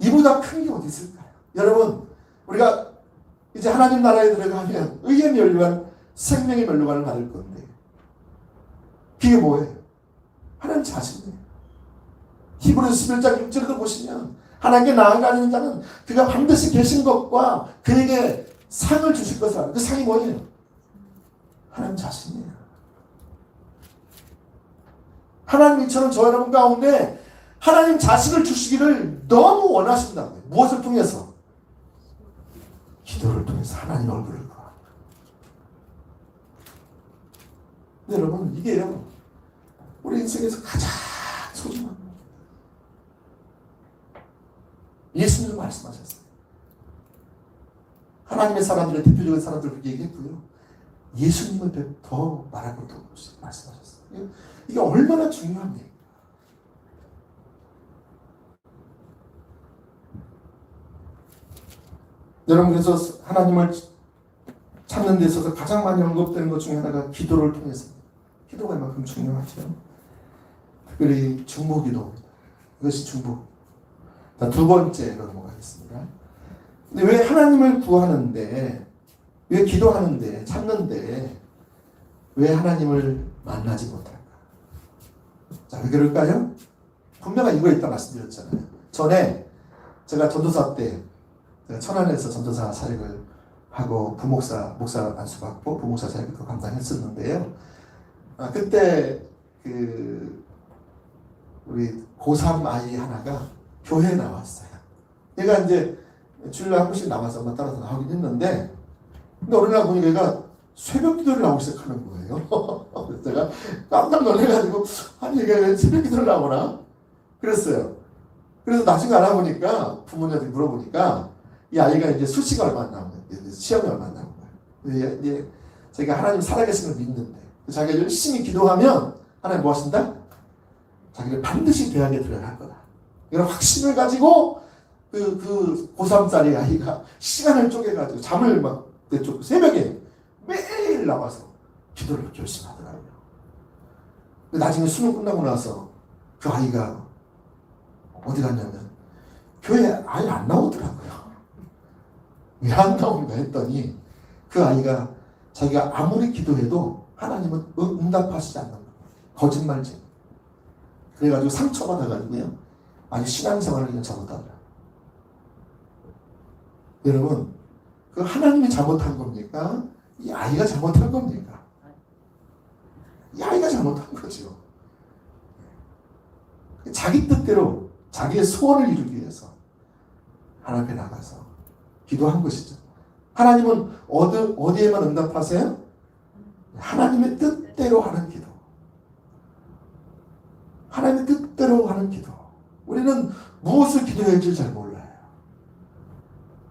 이보다 큰 게 어디 있을까요? 여러분, 우리가 이제 하나님 나라에 들어가면 의의 멸류관, 생명의 멸류관을 받을 건데 그게 뭐예요? 하나님 자신이에요. 히브리서 11장 6절에도 보시면 하나님께 나아가는 자는 그가 반드시 계신 것과 그에게 상을 주실 것을 알아요. 그 상이 뭐예요? 하나님 자신이에요. 하나님 이처럼 저 여러분 가운데 하나님 자신을 주시기를 너무 원하신다고요. 무엇을 통해서? 기도를 통해서 하나님 얼굴을 봐. 근데 여러분, 이게요, 우리 인생에서 가장 소중한 거예요. 예수님도 말씀하셨어요. 하나님의 사람들의 대표적인 사람들 그렇게 얘기했고요. 예수님을 더 말할 것도 없이 말씀하셨어요. 이게 얼마나 중요한 얘기예요. 여러분, 그래서 하나님을 찾는 데 있어서 가장 많이 언급되는 것 중에 하나가 기도를 통해서입니다. 기도가 이만큼 중요하죠. 특별히 중보기도입니다. 이것이 중보. 두 번째로 넘어가겠습니다. 근데 왜 하나님을 구하는데, 왜 기도하는데, 찾는데 왜 하나님을 만나지 못할까? 자, 왜 그럴까요? 분명한 이유가 있다 말씀드렸잖아요. 전에 제가 전도사 때 제가 천안에서 전도사 사역을 하고 목사 안수받고 부목사 사역도 감당했었는데요. 그때 우리 고3 아이 하나가 교회에 나왔어요. 얘가 이제 주일날 한 번씩 나와서 엄마 따라서 나오긴 했는데, 근데 어느 날 보니까 얘가 새벽 기도를 나오기 시작하는 거예요. 그래서 제가 깜짝 놀래가지고, 아니 얘가 왜 새벽 기도를 나오나? 그랬어요. 그래서 나중에 알아보니까 부모님한테 물어보니까 이 아이가 이제 수시가 얼마 안 남은 거예요. 시험이 얼마 안 남은 거예요. 이제 자기가 하나님 살아계신 걸 믿는데 자기가 열심히 기도하면 하나님 뭐 하신다? 자기를 반드시 대학에 들어갈 거다. 이런 확신을 가지고 그 고3짜리 아이가 시간을 쪼개가지고 잠을 막 새벽에 매일 나와서 기도를 결심하더라고요. 나중에 수능 끝나고 나서 그 아이가 어디 갔냐면 교회에 아예 안 나오더라고요. 왜 안 나온가 했더니 그 아이가 자기가 아무리 기도해도 하나님은 응답하시지 않는 거예요. 거짓말쟁이. 그래가지고 상처받아가지고요. 아주 신앙생활을 그냥 잘못하더라고요. 여러분, 그 하나님이 잘못한 겁니까? 이 아이가 잘못한 겁니까? 이 아이가 잘못한 거죠. 자기 뜻대로 자기의 소원을 이루기 위해서 하나님 앞에 나가서 기도한 것이죠. 하나님은 어디에만 응답하세요? 하나님의 뜻대로 하는 기도. 하나님의 뜻대로 하는 기도. 우리는 무엇을 기도해야 할지 잘 몰라요.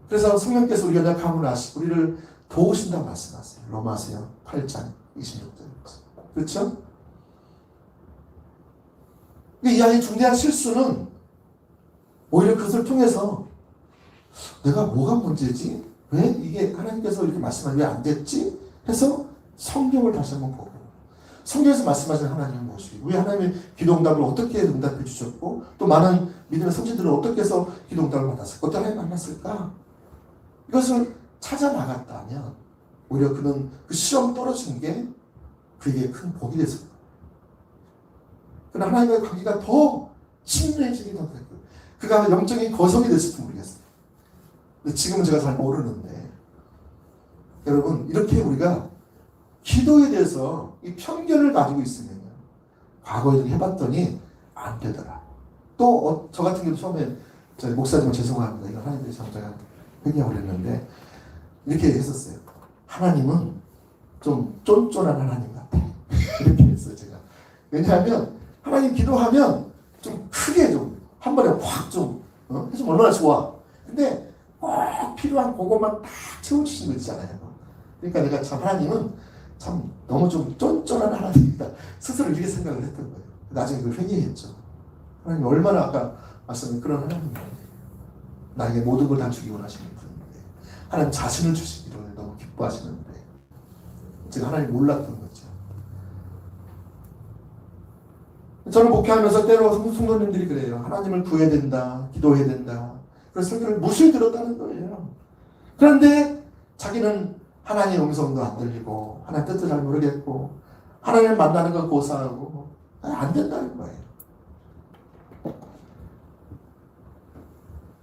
그래서 성령께서 우리 연약함을 아시고 우리를 도우신다고 말씀하세요. 로마서 8장 26절. 그렇죠? 이 아이의 중대한 실수는 오히려 그것을 통해서 내가 뭐가 문제지? 왜 이게 하나님께서 이렇게 말씀하면 왜 안 됐지? 해서 성경을 다시 한번 보고 성경에서 말씀하시는 하나님은 무엇이고 왜 하나님의 기도응답을 어떻게 응답해 주셨고 또 많은 믿음의 성신들은 어떻게 해서 기도응답을 받았을까? 어떤 하나님 만났을까? 이것을 찾아 나갔다면 오히려 그는 그 시험 떨어진 게 그에게 큰 복이 됐을 거예요. 그러나 하나님과의 관계가 더 친밀해지게 될 거예요. 그가 영적인 거성이 됐을지 모르겠어요. 근데 지금은 제가 잘 모르는데 여러분 이렇게 우리가 기도에 대해서 이 편견을 가지고 있으면 과거에 이렇게 해봤더니 안 되더라. 또 저 같은 경우 처음에 저희 목사님은 죄송합니다. 이거 하나님께 참 제가 회개하고 그랬는데 이렇게 했었어요. 하나님은 좀 쫀쫀한 하나님 같아. 이렇게 했어요 제가. 왜냐하면 하나님 기도하면 좀 크게 좀 한 번에 확 좀 해주면 얼마나 좋아. 근데 꼭 필요한 그것만 딱 채워주시는 거 있잖아요. 그러니까 내가 참 하나님은 참 너무 좀 쫀쫀한 하나님이다. 스스로 이렇게 생각을 했던 거예요. 나중에 그걸 회개했죠. 하나님 얼마나 아까 말씀드린 그런 하나님이에요. 나에게 모든 걸 다 주기 원하시는 분인데 하나님 자신을 주시기를 너무 기뻐하시는데 제가 하나님 몰랐던 거죠. 저는 목회하면서 때로 성도님들이 그래요. 하나님을 구해야 된다. 기도해야 된다. 그래서 설교를 무수히 들었다는 거예요. 그런데 자기는 하나님의 음성도 안 들리고 하나님 뜻도 잘 모르겠고 하나님을 만나는 거 고사하고 안 된다는 거예요.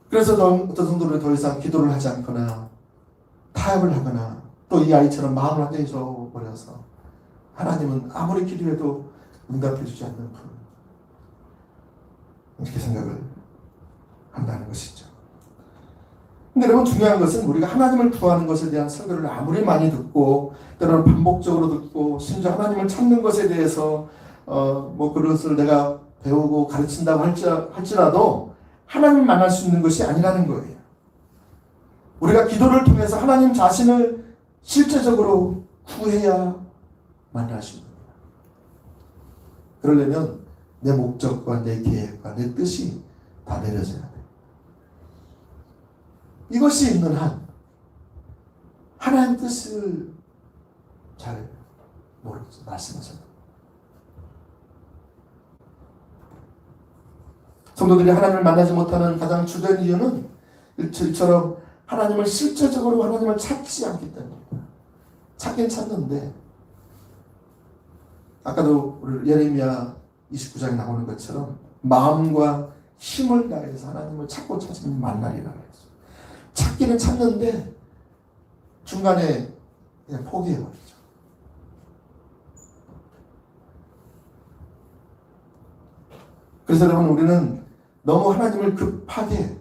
그래서 어떤 성도는 더 이상 기도를 하지 않거나 타협을 하거나 또 이 아이처럼 마음을 완전히 줘버려서 하나님은 아무리 기도해도 응답해 주지 않는 분, 이렇게 생각을 한다는 것이죠. 근데 여러분, 중요한 것은 우리가 하나님을 구하는 것에 대한 설교를 아무리 많이 듣고 때로는 반복적으로 듣고 심지어 하나님을 찾는 것에 대해서 그것을 내가 배우고 가르친다고 할지라도 하나님을 만날 수 있는 것이 아니라는 거예요. 우리가 기도를 통해서 하나님 자신을 실제적으로 구해야 만날 수 있는 거예요. 그러려면 내 목적과 내 계획과 내 뜻이 다 내려져야 돼요. 이것이 있는 한 하나님 뜻을 잘 모르죠. 말씀하셨다. 성도들이 하나님을 만나지 못하는 가장 주된 이유는 이처럼 하나님을 실제적으로 하나님을 찾지 않기 때문입니다. 찾긴 찾는데 아까도 우리 예레미야 29장에 나오는 것처럼 마음과 힘을 다해서 하나님을 찾고 찾으면 만나리라 그랬어요. 찾기는 찾는데 중간에 그냥 포기해버리죠. 그래서 여러분, 우리는 너무 하나님을 급하게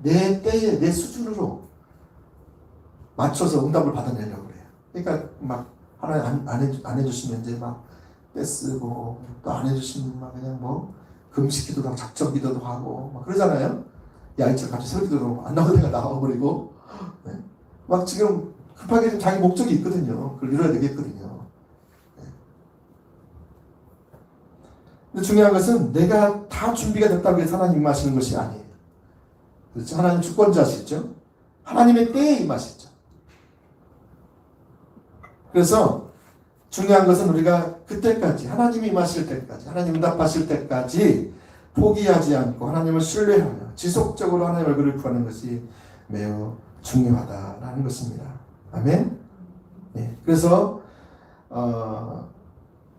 내 때에 내 수준으로 맞춰서 응답을 받아내려고 그래요. 그러니까 막 하나님 안 해주시면 이제 막 떼쓰고 또 안 해주시면 막 그냥 금식기도도 하고 작정기도도 하고 막 그러잖아요. 야이처럼 같이 설교도 안 나오는 데가 나와버리고 네? 막 지금 급하게 좀 자기 목적이 있거든요. 그걸 이뤄야 되겠거든요. 네. 근데 중요한 것은 내가 다 준비가 됐다고 해서 하나님 임하시는 것이 아니에요. 그렇죠? 하나님 주권자시죠. 하나님의 때에 임하시죠. 그래서 중요한 것은 우리가 그때까지 하나님이 임하실 때까지 하나님 응답하실 때까지 포기하지 않고 하나님을 신뢰하며 지속적으로 하나님의 얼굴을 구하는 것이 매우 중요하다라는 것입니다. 아멘. 네. 그래서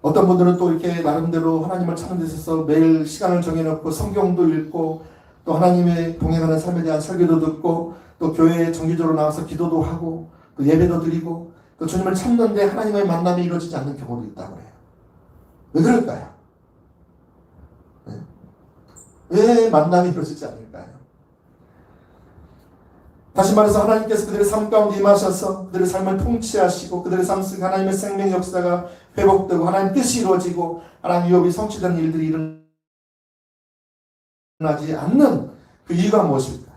어떤 분들은 또 이렇게 나름대로 하나님을 찾는 데 있어서 매일 시간을 정해놓고 성경도 읽고 또 하나님의 동행하는 삶에 대한 설교도 듣고 또 교회에 정기적으로 나와서 기도도 하고 또 예배도 드리고 또 주님을 찾는데 하나님의 만남이 이루어지지 않는 경우도 있다고 해요. 왜 그럴까요? 네. 왜 만남이 이루어지지 않을까요? 다시 말해서 하나님께서 그들의 삶 가운데 임하셔서 그들의 삶을 통치하시고 그들의 삶 속에 하나님의 생명 역사가 회복되고 하나님 뜻이 이루어지고 하나님 유업이 성취되는 일들이 일어나지 않는 그 이유가 무엇일까요?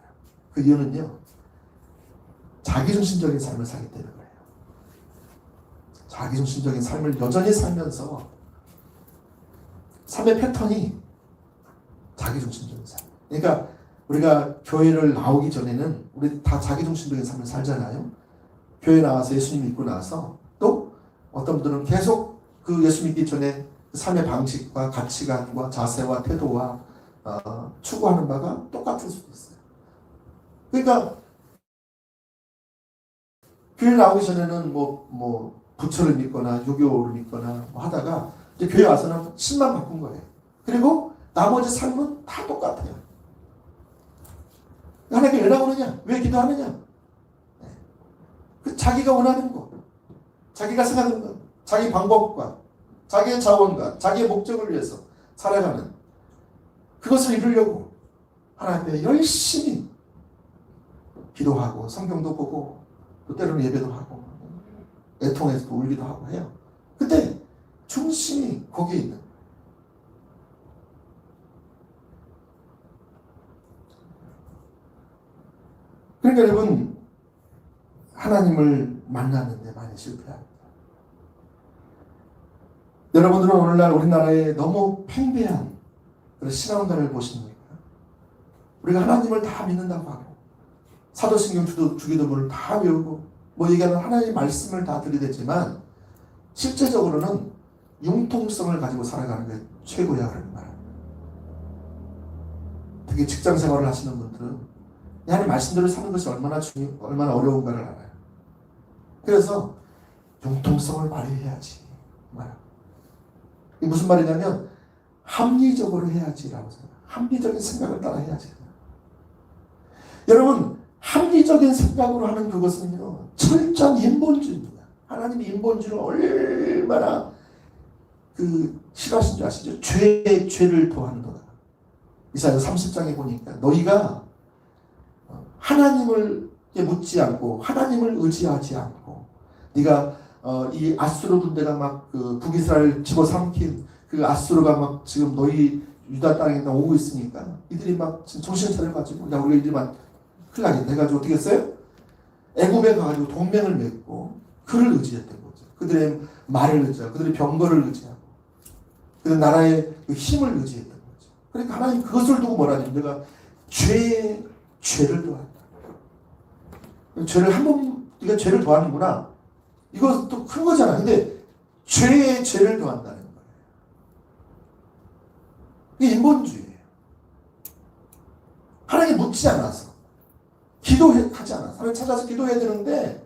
그 이유는요, 자기중심적인 삶을 살기 때문에 그래요. 자기중심적인 삶을 여전히 살면서 삶의 패턴이 자기중심적인 삶. 그러니까 우리가 교회를 나오기 전에는 우리 다 자기중심적인 삶을 살잖아요. 교회 나와서 예수님 믿고 나서 또 어떤 분들은 계속 그 예수 믿기 전에 삶의 방식과 가치관과 자세와 태도와 추구하는 바가 똑같을 수도 있어요. 그러니까 교회 나오기 전에는 부처를 믿거나 유교를 믿거나 하다가 이제 교회 와서는 신만 바꾼 거예요. 그리고 나머지 삶은 다 똑같아요. 하나님께 왜 나오느냐? 왜 기도하느냐? 그 자기가 원하는 것, 자기가 생각하는 것, 자기 방법과 자기의 자원과 자기의 목적을 위해서 살아가는 그것을 이루려고 하나님께 열심히 기도하고 성경도 보고 또 때로는 예배도 하고 애통해서 울기도 하고 해요. 근데 중심이 거기에 있는 거예요. 그러니까 여러분, 하나님을 만나는 데 많이 실패합니다. 여러분들은 오늘날 우리나라에 너무 팽배한 그런 신앙관을 보십니까? 우리가 하나님을 다 믿는다고 하고 사도신경 주기도문을 다 외우고 얘기하는 하나님의 말씀을 다 들이댔지만 실제적으로는 융통성을 가지고 살아가는 게 최고야 그런 말입니다. 특히 직장 생활을 하시는 분들은 하나님 말씀대로 사는 것이 얼마나 어려운가를 알아요. 그래서 융통성을 발휘해야지. 이게 무슨 말이냐면 합리적으로 해야지라고 생각해요. 합리적인 생각을 따라 해야지. 여러분, 합리적인 생각으로 하는 그것은요, 철저한 인본주의입니다. 하나님이 인본주의를 얼마나 싫어하신 줄 아시죠? 죄를 더하는 거다. 이사야 30장에 보니까 너희가 하나님을 묻지 않고 하나님을 의지하지 않고 네가 이 아수르 군대가 막 북이스라엘 집어삼킨 그 아수르가 막 지금 너희 유다 땅에 오고 있으니까 이들이 막 정신 차려가지고 야 우리가 이들만 큰일 나겠네 해가지고 어떻게 했어요? 애굽에 가가지고 동맹을 맺고 그를 의지했던 거죠. 그들의 말을 의지하고 그들의 병거를 의지하고 그들 나라의 그 힘을 의지했던 거죠. 그러니까 하나님 그것을 두고 뭐라 하냐면 내가 죄를 더한다. 죄를 한 번 네가 죄를 더하는구나. 이것도 큰 거잖아. 근데 죄에 죄를 더한다는 거예요. 이게 인본주의예요. 하나님 묻지 않아서 기도하지 않아서 하나님 찾아서 기도해야 되는데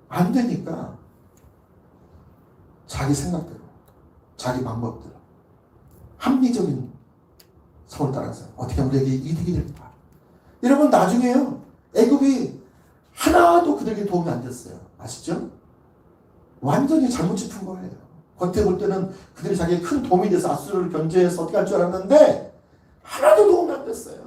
안 되니까 자기 생각대로 자기 방법대로 합리적인 성을 따라서 어떻게 하면 우리에게 이득이 될까. 여러분 나중에요 애굽이 하나도 그들에게 도움이 안 됐어요. 아시죠? 완전히 잘못 짚은 거예요. 겉에 볼 때는 그들이 자기에 큰 도움이 돼서 아수르를 견제해서 어떻게 할 줄 알았는데 하나도 도움이 안 됐어요.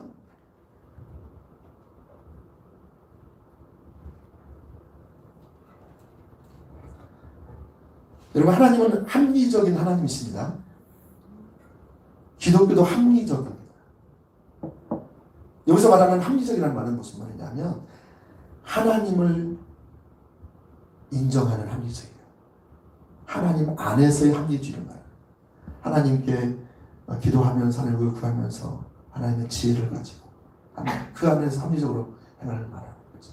여러분 하나님은 합리적인 하나님이십니다. 기독교도 합리적입니다. 여기서 말하는 합리적이라는 말은 무슨 말이냐면 하나님을 인정하는 합리적이에요. 하나님 안에서의 합리주의를 말해요. 하나님께 기도하면서 하나님을 구하면서 하나님의 지혜를 가지고 그 안에서 합리적으로 행하는 말하는 거죠.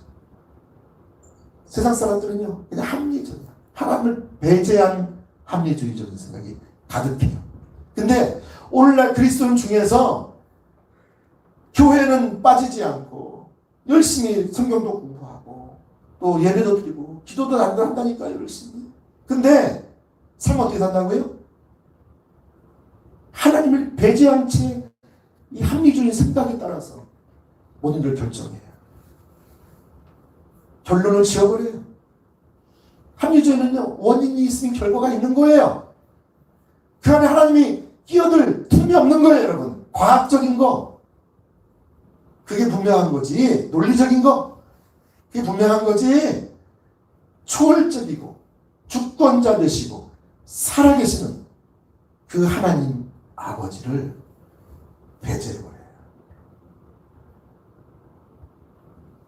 세상 사람들은요 그냥 합리적이야. 하나님을 배제한 합리주의적인 생각이 가득해요. 근데 오늘날 그리스도인 중에서 교회는 빠지지 않고 열심히 성경도 공부하고 또 예배도 드리고 기도도 한다니까요 열심히. 근데 삶 어떻게 산다고요? 하나님을 배제한 채 이 합리주의 생각에 따라서 모든 걸 결정해요. 결론을 지어버려요. 합리주의는요 원인이 있으면 결과가 있는 거예요. 그 안에 하나님이 끼어들 틈이 없는 거예요. 여러분 과학적인 거 그게 분명한 거지. 논리적인 거 그게 분명한 거지. 초월적이고 주권자 되시고 살아계시는 그 하나님 아버지를 배제해버려요.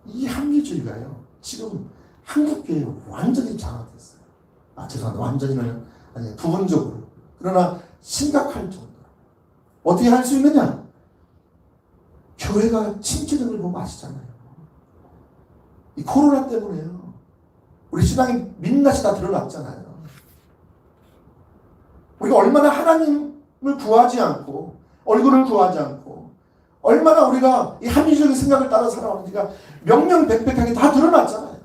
이 합리주의가요 지금 한국교회에 완전히 장악됐어요. 죄송합니다. 완전히는 아니 부분적으로. 그러나 심각할 정도로. 어떻게 할 수 있느냐? 교회가 침체되는 걸 보면 아시잖아요. 이 코로나 때문에요. 우리 신앙이 민낯이 다 드러났잖아요. 우리가 얼마나 하나님을 구하지 않고 얼굴을 구하지 않고 얼마나 우리가 이 합리적인 생각을 따라 살아오는지가 명명백백하게 다 드러났잖아요.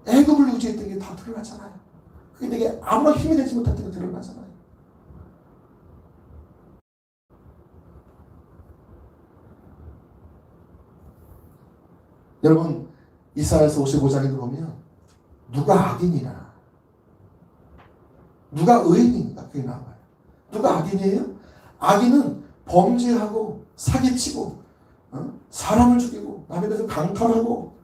애굽을 의지했던 게 다 드러나잖아요. 그게 내게 아무런 힘이 되지 못했던 게 드러나잖아요. 여러분 이사야서 55장에 보면 누가 악인이나 누가 의인인가 그게 나와요. 누가 악인이에요? 악인은 범죄하고 사기치고 사람을 죽이고 남에 대해서 강탈하고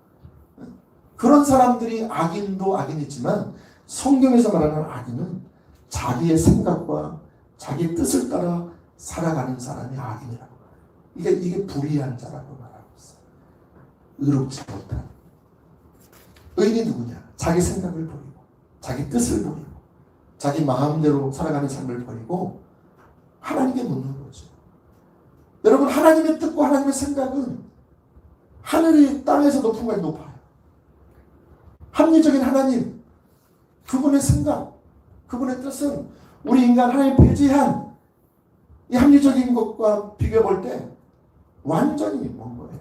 그런 사람들이 악인도 악인이지만 성경에서 말하는 악인은 자기의 생각과 자기의 뜻을 따라 살아가는 사람이 악인이라고 말해요. 이게 불의한 자라고 말하고 있어요. 의롭지 못한. 의인이 누구냐? 자기 생각을 버리고 자기 뜻을 버리고 자기 마음대로 살아가는 삶을 버리고 하나님께 묻는 거죠. 여러분 하나님의 뜻과 하나님의 생각은 하늘이 땅에서 높은 것이 높아요. 합리적인 하나님 그분의 생각 그분의 뜻은 우리 인간 하나님 배제한 이 합리적인 것과 비교해 볼 때 완전히 먼 거예요.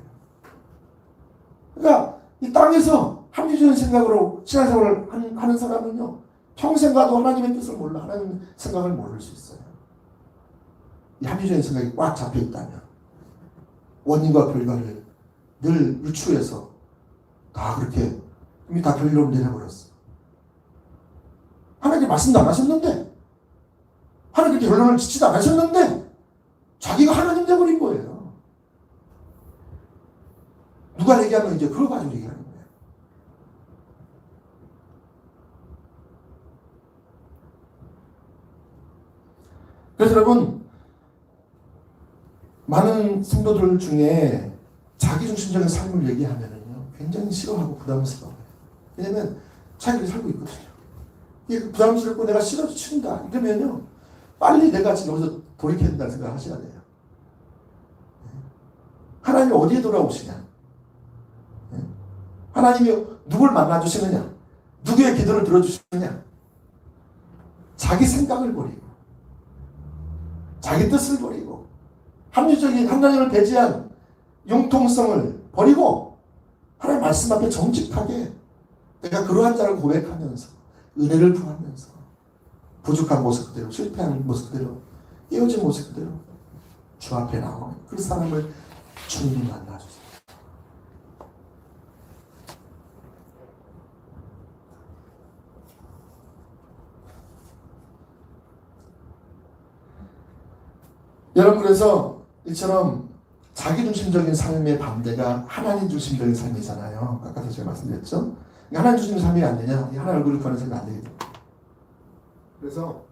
그러니까 이 땅에서 합리적인 생각으로 신앙생활을 하는 사람은요, 평생 가도 하나님의 뜻을 몰라, 하나님의 생각을 모를 수 있어요. 이 합리적인 생각이 꽉 잡혀 있다면 원인과 결과를 늘 유추해서 다 그렇게 이미 다 결론을 내려버렸어. 하나님 말씀도 안 하셨는데, 하나님께 결론을 짓지도 않으셨는데 자기가 하나님 되어버린 거예요. 누가 얘기하면 이제 그거 가지고 얘기하는 거예요. 그래서 여러분, 많은 성도들 중에 자기중심적인 삶을 얘기하면은요, 굉장히 싫어하고 부담스러워요. 왜냐면 자기들이 살고 있거든요. 이게 부담스럽고 내가 싫어서 친다 이러면요, 빨리 내가 지금 여기서 돌이켜야 된다는 생각을 하셔야 돼요. 하나님이 어디에 돌아오시냐? 하나님이 누굴 만나주시느냐? 누구의 기도를 들어주시느냐? 자기 생각을 버리고, 자기 뜻을 버리고, 합리적인 하나님을 배제한 융통성을 버리고, 하나님 말씀 앞에 정직하게 내가 그러한 자를 고백하면서, 은혜를 구하면서, 부족한 모습 그대로, 실패하는 모습 그대로, 깨어진 모습 그대로 주 앞에 나오는 그 사람을 주님이 만나주세요. 여러분, 그래서 이처럼 자기중심적인 삶의 반대가 하나님 중심적인 삶이잖아요. 아까도 제가 말씀드렸죠. 하나님 중심적인 삶이 안 되냐? 하나님 얼굴을 구하는 삶이 안 되거든요. 그래서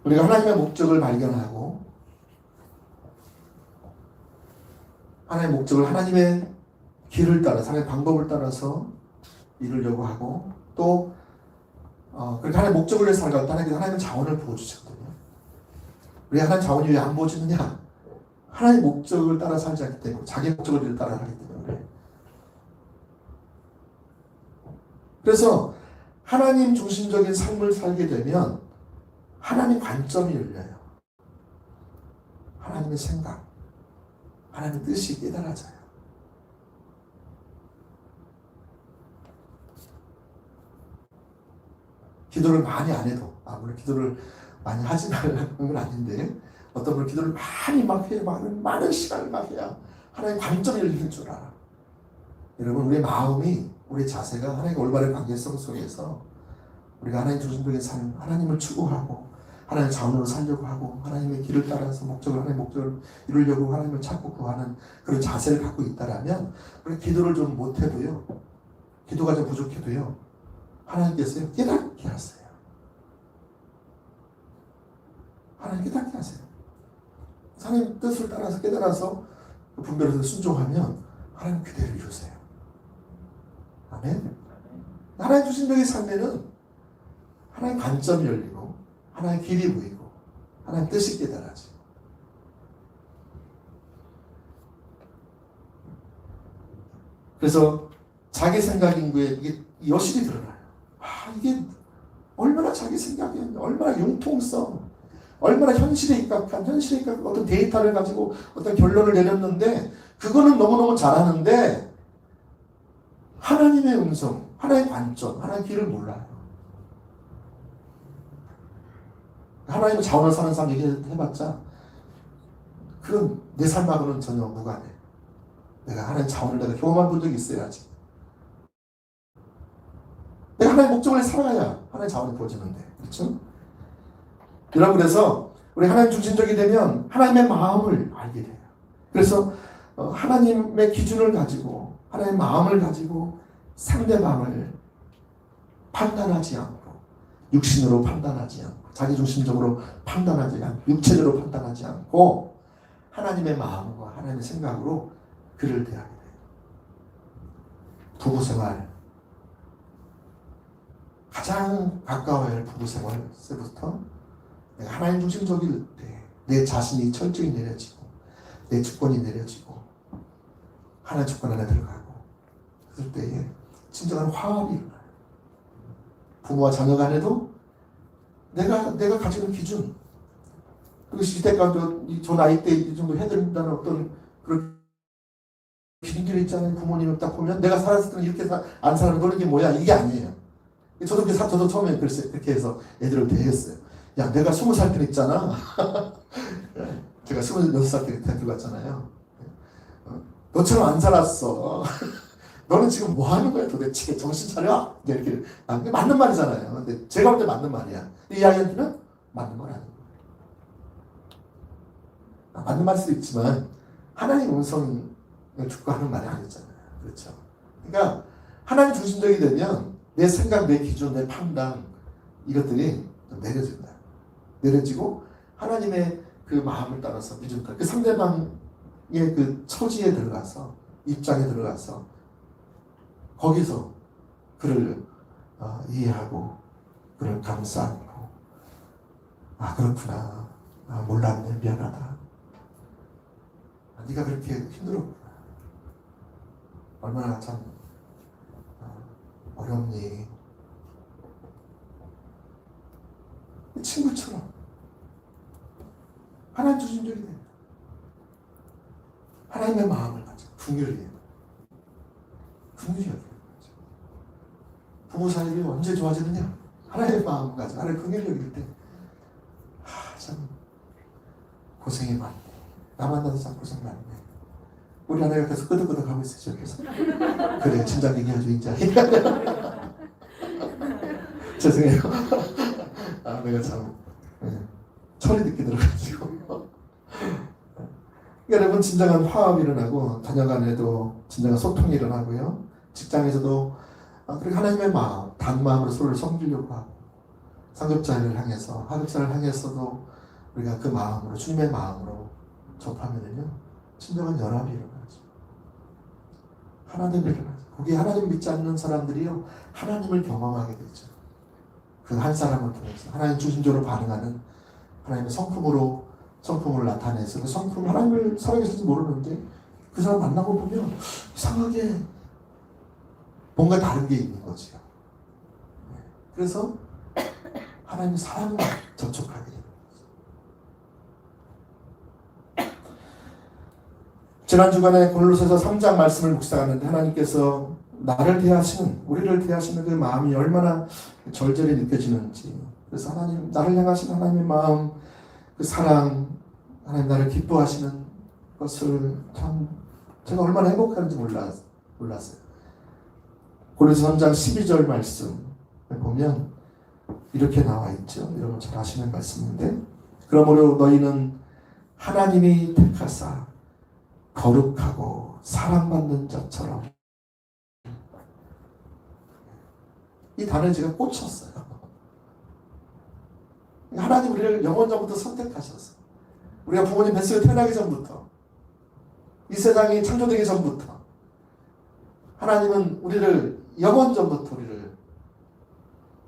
우리가 하나님의 목적을 발견하고, 하나님의 목적을, 하나님의 길을 따라서, 하나님의 방법을 따라서 이루려고 하고, 또 그렇게 하나님의 목적을 위해서 살아갈 때 하나님은 자원을 부어주셨거든요. 우리 하나님 자원이 왜 안 부어지느냐? 하나님의 목적을 따라 살지 않기 때문에, 자기 목적을 따라 살기 때문에. 그래서 하나님 중심적인 삶을 살게 되면 하나님 관점이 열려요. 하나님의 생각, 하나님의 뜻이 깨달아져요. 기도를 많이 안 해도, 물론 기도를 많이 하지 말라는 건 아닌데, 어떤 분은 기도를 많이 막 해야, 많은 시간을 막 해야 하나님 관점이 열리는 줄 알아. 여러분, 우리 마음이, 우리 자세가 하나님과 올바른 관계성 속에서 우리가 하나님 중심적인 삶, 하나님을 추구하고 하나님의 자원으로 살려고 하고 하나님의 길을 따라서 하나님의 목적을 이루려고 하나님을 찾고 구하는 그런 자세를 갖고 있다라면, 우리 기도를 좀 못해도요, 기도가 좀 부족해도요, 하나님께서 깨닫게 하세요. 하나님 깨닫게 하세요. 하나님 뜻을 따라서 깨달아서 분별해서 순종하면 하나님 그대로 이루세요. 아멘. 하나님 중심적인 삶에는 하나님 관점이 열리고, 하나님 길이 보이고, 하나님 뜻이 깨달아지고. 그래서 자기 생각 인구에 이게 여실히 드러나요. 이게 얼마나 자기 생각이, 얼마나 융통성, 얼마나 현실에 입각한 어떤 데이터를 가지고 어떤 결론을 내렸는데, 그거는 너무너무 잘하는데 하나님의 음성, 하나님의 관점, 하나님의 길을 몰라요. 하나님의 자원을 사는 사람 얘기해봤자 그런 내 삶하고는 전혀 무관해. 내가 하나님 자원을 내가 경험한 본 적이 있어야지. 내가 하나님의 목적을 살아야 하나님의 자원이 부어지는데, 그렇죠? 여러분, 그래서 우리 하나님 중심적이 되면 하나님의 마음을 알게 돼요. 그래서 하나님의 기준을 가지고, 하나님의 마음을 가지고 상대방을 판단하지 않고, 육신으로 판단하지 않고, 자기중심적으로 판단하지 않고, 육체적으로 판단하지 않고, 하나님의 마음과 하나님의 생각으로 그를 대하게 돼요. 부부생활, 가장 가까워야 할 부부생활에서부터 내가 하나님 중심적일 때 내 자신이 철저히 내려지고, 내 주권이 내려지고, 하나님 주권 안에 들어가고, 그럴 때에 진정한 화합이 일어나요. 부모와 자녀 간에도 내가 가지고 있는 기준, 그 시대가 저 나이 때 이 정도 해드린다는 어떤 그런 기준들이 있잖아요. 부모님을 딱 보면 내가 살았을 때는 이렇게 안 사는 거는 이게 뭐야? 이게 아니에요. 저도 처음에 그렇게 해서 애들을 대했어요. 야, 내가 20살 때 있잖아. 제가 26살 때 대학교 갔잖아요. 너처럼 안 살았어. 너는 지금 뭐 하는 거야 도대체? 정신 차려? 이렇게. 그게 맞는 말이잖아요. 근데 제가 볼 때 맞는 말이야. 이 아이한테는 맞는 말 아니에요. 맞는 말일 수도 있지만 하나님 음성을 듣고 하는 말이 아니잖아요. 그렇죠? 그러니까 하나님 중심적이 되면 내 생각, 내 기준, 내 판단 이것들이 내려진다. 내려지고 하나님의 그 마음을 따라서 믿음 따라 그 상대방의 그 처지에 들어가서 입장에 들어가서 거기서 그를 이해하고 그를 감싸고 그렇구나. 몰랐네. 미안하다. 네가 그렇게 힘들었구나. 얼마나 참 어렵니. 친구처럼 하나님 중심적이 돼요. 하나님의 마음을 가져 긍휼히 여기는 거죠. 부부 사이가 언제 좋아지느냐? 하나님의 마음을 가져 하나님 긍휼히 여길 때 참 고생이 많네. 나 만나서 참 고생 많네. 우리 아내가 계속 끄덕끄덕 하고 있어요. 옆에서. 그래, 진작 얘기하죠, 이제. 죄송해요. 내가 참 철이 늦게 들어가지고. 여러분, 진정한 화합이 일어나고 자녀 간에도 진정한 소통이 일어나고요. 직장에서도 그리고 하나님의 마음, 단마음으로 서로를 섬기려고 하고 상급자를 향해서, 하급자를 향해서도 우리가 그 마음으로, 주님의 마음으로 접하면은요, 진정한 연합이 일어나죠. 하나님이 일어나죠. 거기에 하나님 믿지 않는 사람들이요, 하나님을 경험하게 되죠. 그 한 사람을 통해서 하나님 중심적으로 반응하는 하나님의 성품을 나타내서 그 성품 하나님을 살아계실지 모르는데 그 사람 만나고 보면 이상하게 뭔가 다른 게 있는 거죠. 그래서 하나님의 사랑을 접촉하게 됩니다. 지난 주간에 고린도서서 3장 말씀을 묵상하는데 하나님께서 우리를 대하시는 그 마음이 얼마나 절절히 느껴지는지, 그래서 하나님, 나를 향하신 하나님의 마음, 그 사랑, 하나님 나를 기뻐하시는 것을 참 제가 얼마나 행복한지 몰랐어요. 고린도서 3장 12절 말씀 보면 이렇게 나와 있죠. 여러분 잘 아시는 말씀인데, 그러므로 너희는 하나님이 택하사 거룩하고 사랑받는 자처럼, 이 단어에 제가 꽂혔어요. 하나님 우리를 영원 전부터 선택하셨어요. 우리가 부모님 뱃속에 태어나기 전부터, 이 세상이 창조되기 전부터 하나님은 우리를 영원 전부터 우리를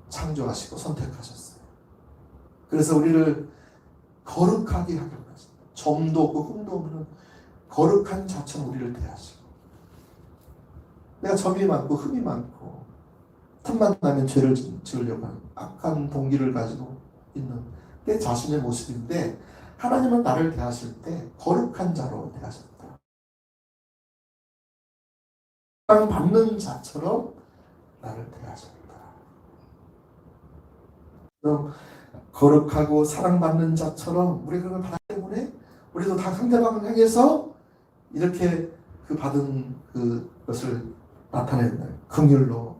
창조하시고 선택하셨어요. 그래서 우리를 거룩하게 하려고 하십니다. 점도 없고 흠도 없는 거룩한 자처럼 우리를 대하시고, 내가 점이 많고 흠이 많고 틈만 나면 죄를 지으려고 하는 악한 동기를 가지고 있는 내 자신의 모습인데, 하나님은 나를 대하실 때 거룩한 자로 대하셨다. 사랑받는 자처럼 나를 대하셨다. 그럼 거룩하고 사랑받는 자처럼 우리가 그걸 받았기 때문에 우리도 다 상대방을 향해서 이렇게 그 받은 그것을 나타낸다. 긍휼로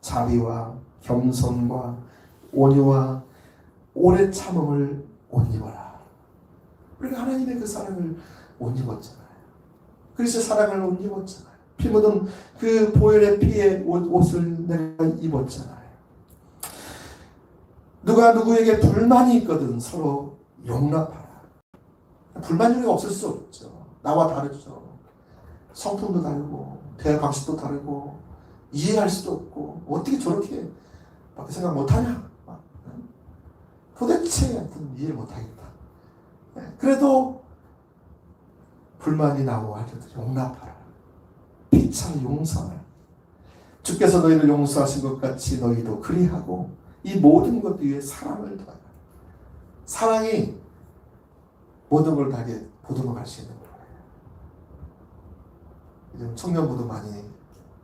자비와 겸손과 온유와 오래 참음을 옷 입어라. 우리가 하나님의 그 사랑을 옷 입었잖아요. 그리스도의 사랑을 옷 입었잖아요. 피 묻은 그 보혈의 피의 옷을 내가 입었잖아요. 누가 누구에게 불만이 있거든 서로 용납하라. 불만이 우리가 없을 수 없죠. 나와 다르죠. 성품도 다르고 대화 방식도 다르고 이해할 수도 없고 어떻게 저렇게 밖에 생각 못하냐. 도대체 이해를 못하겠다. 그래도 불만이 나오고 할 때도 용납하라. 피차 용서하라. 주께서 너희를 용서하신 것 같이 너희도 그리하고 이 모든 것 위에 사랑을 더하라. 사랑이 모든 걸 다게 보듬어갈 수 있는 거예요. 요즘 청년부도 많이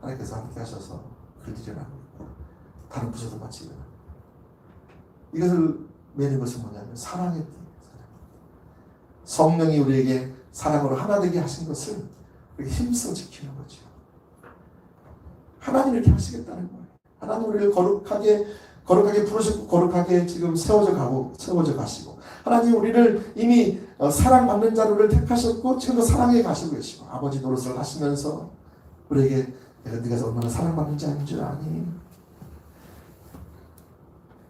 하나님께서 함께 하셔서 글들이 나고 있고 다른 부서도 마치고 이것을 매는 것은 뭐냐면 사랑의 띠. 성령이 우리에게 사랑으로 하나 되게 하신 것을 우리가 힘써 지키는 거죠. 하나님 이렇게 하시겠다는 거예요. 하나님 우리를 거룩하게 부르셨고 거룩하게 지금 세워져 가시고 하나님 우리를 이미 사랑받는 자를 택하셨고 지금도 사랑해 가시고 계시고 아버지 노릇을 하시면서 우리에게 네가 얼마나 사랑받는 자인 줄 아니?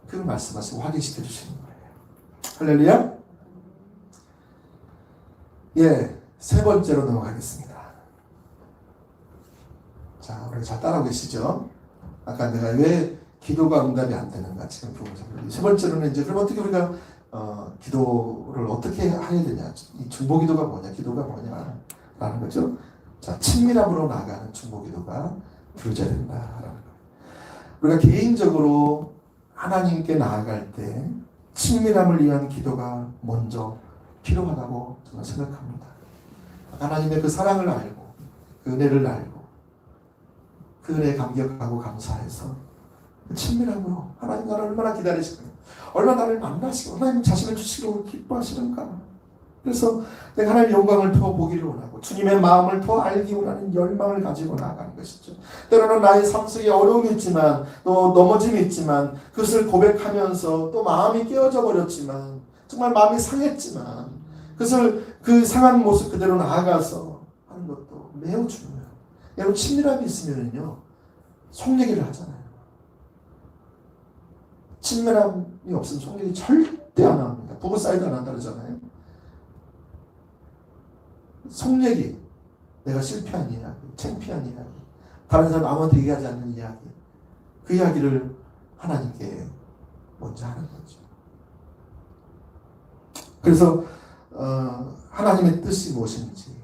그 말씀하시고 확인시켜 주시는 거예요. 할렐루야. 예, 세 번째로 넘어가겠습니다. 자, 우리 잘 따라오고 계시죠? 아까 내가 왜 기도가 응답이 안 되는가 지금 보면서 세 번째로는 이제 그럼 어떻게 우리가 기도를 어떻게 해야 되냐? 이 중보기도가 뭐냐? 기도가 뭐냐라는 거죠. 자, 친밀함으로 나아가는 중보기도가 이루어져야 된다라는 거예요. 우리가 개인적으로 하나님께 나아갈 때 친밀함을 위한 기도가 먼저 필요하다고 저는 생각합니다. 하나님의 그 사랑을 알고 그 은혜를 알고 그 은혜에 감격하고 감사해서 그 친밀함으로 하나님 나를 얼마나 기다리시고 얼마나 나를 만나시고 하나님 자신을 주시고 기뻐하시는가. 그래서 내가 하나님의 영광을 더 보기를 원하고 주님의 마음을 더 알기 원하는 열망을 가지고 나아가는 것이죠. 때로는 나의 삶 속에 어려움이 있지만 또 넘어짐이 있지만 그것을 고백하면서 또 마음이 깨어져 버렸지만 정말 마음이 상했지만 그것을 그 상한 모습 그대로 나아가서 하는 것도 매우 중요해요. 여러분 친밀함이 있으면요 속 얘기를 하잖아요. 친밀함이 없으면 속 얘기 절대 안 합니다. 부부 사이도 안 한다 그러잖아요. 속 얘기, 내가 실패한 이야기, 창피한 이야기, 다른 사람 아무한테 얘기하지 않는 이야기, 그 이야기를 하나님께 먼저 하는 거죠. 그래서 하나님의 뜻이 무엇인지,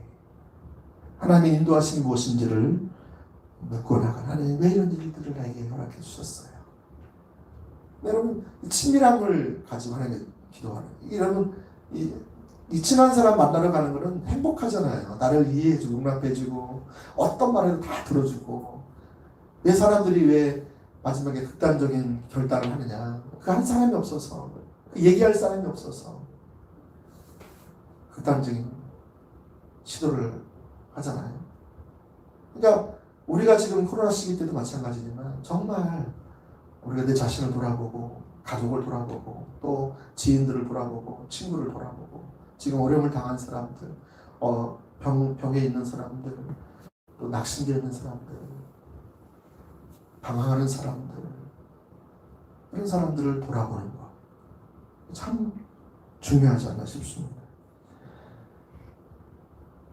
하나님의 인도하심이 무엇인지를 묻고 나가. 하나님 왜 이런 일들을 나에게 허락해 주셨어요? 여러분 친밀함을 가지고 하나님께 기도하는. 여러분 이 친한 사람 만나러 가는 거는 행복하잖아요. 나를 이해해주고 용납해주고 어떤 말에도 다 들어주고. 왜 사람들이 왜 마지막에 극단적인 결단을 하느냐? 그 한 사람이 없어서, 그 얘기할 사람이 없어서 극단적인 시도를 하잖아요. 그러니까 우리가 지금 코로나 시기 때도 마찬가지지만 정말 우리가 내 자신을 돌아보고 가족을 돌아보고 또 지인들을 돌아보고 친구를 돌아보고 지금 어려움을 당한 사람들, 병에 있는 사람들, 또 낙심되어 있는 사람들, 방황하는 사람들, 이런 사람들을 돌아보는 것 참 중요하지 않나 싶습니다.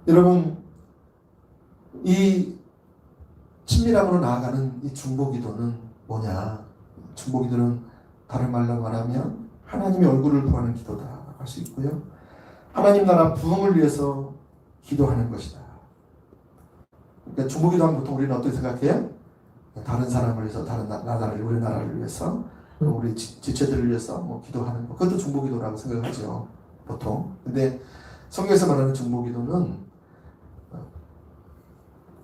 여러분, 이 친밀함으로 나아가는 이 중보기도는 뭐냐? 중보기도는 다른 말로 말하면 하나님의 얼굴을 구하는 기도다 할 수 있고요. 하나님 나라 부흥을 위해서 기도하는 것이다. 그러니까 중보기도하면 보통 우리는 어떻게 생각해요? 다른 사람을 위해서, 다른 나라를, 우리나라를 위해서, 우리 지체들을 위해서 뭐 기도하는 것, 그것도 중보기도라고 생각하죠, 보통. 근데 성경에서 말하는 중보기도는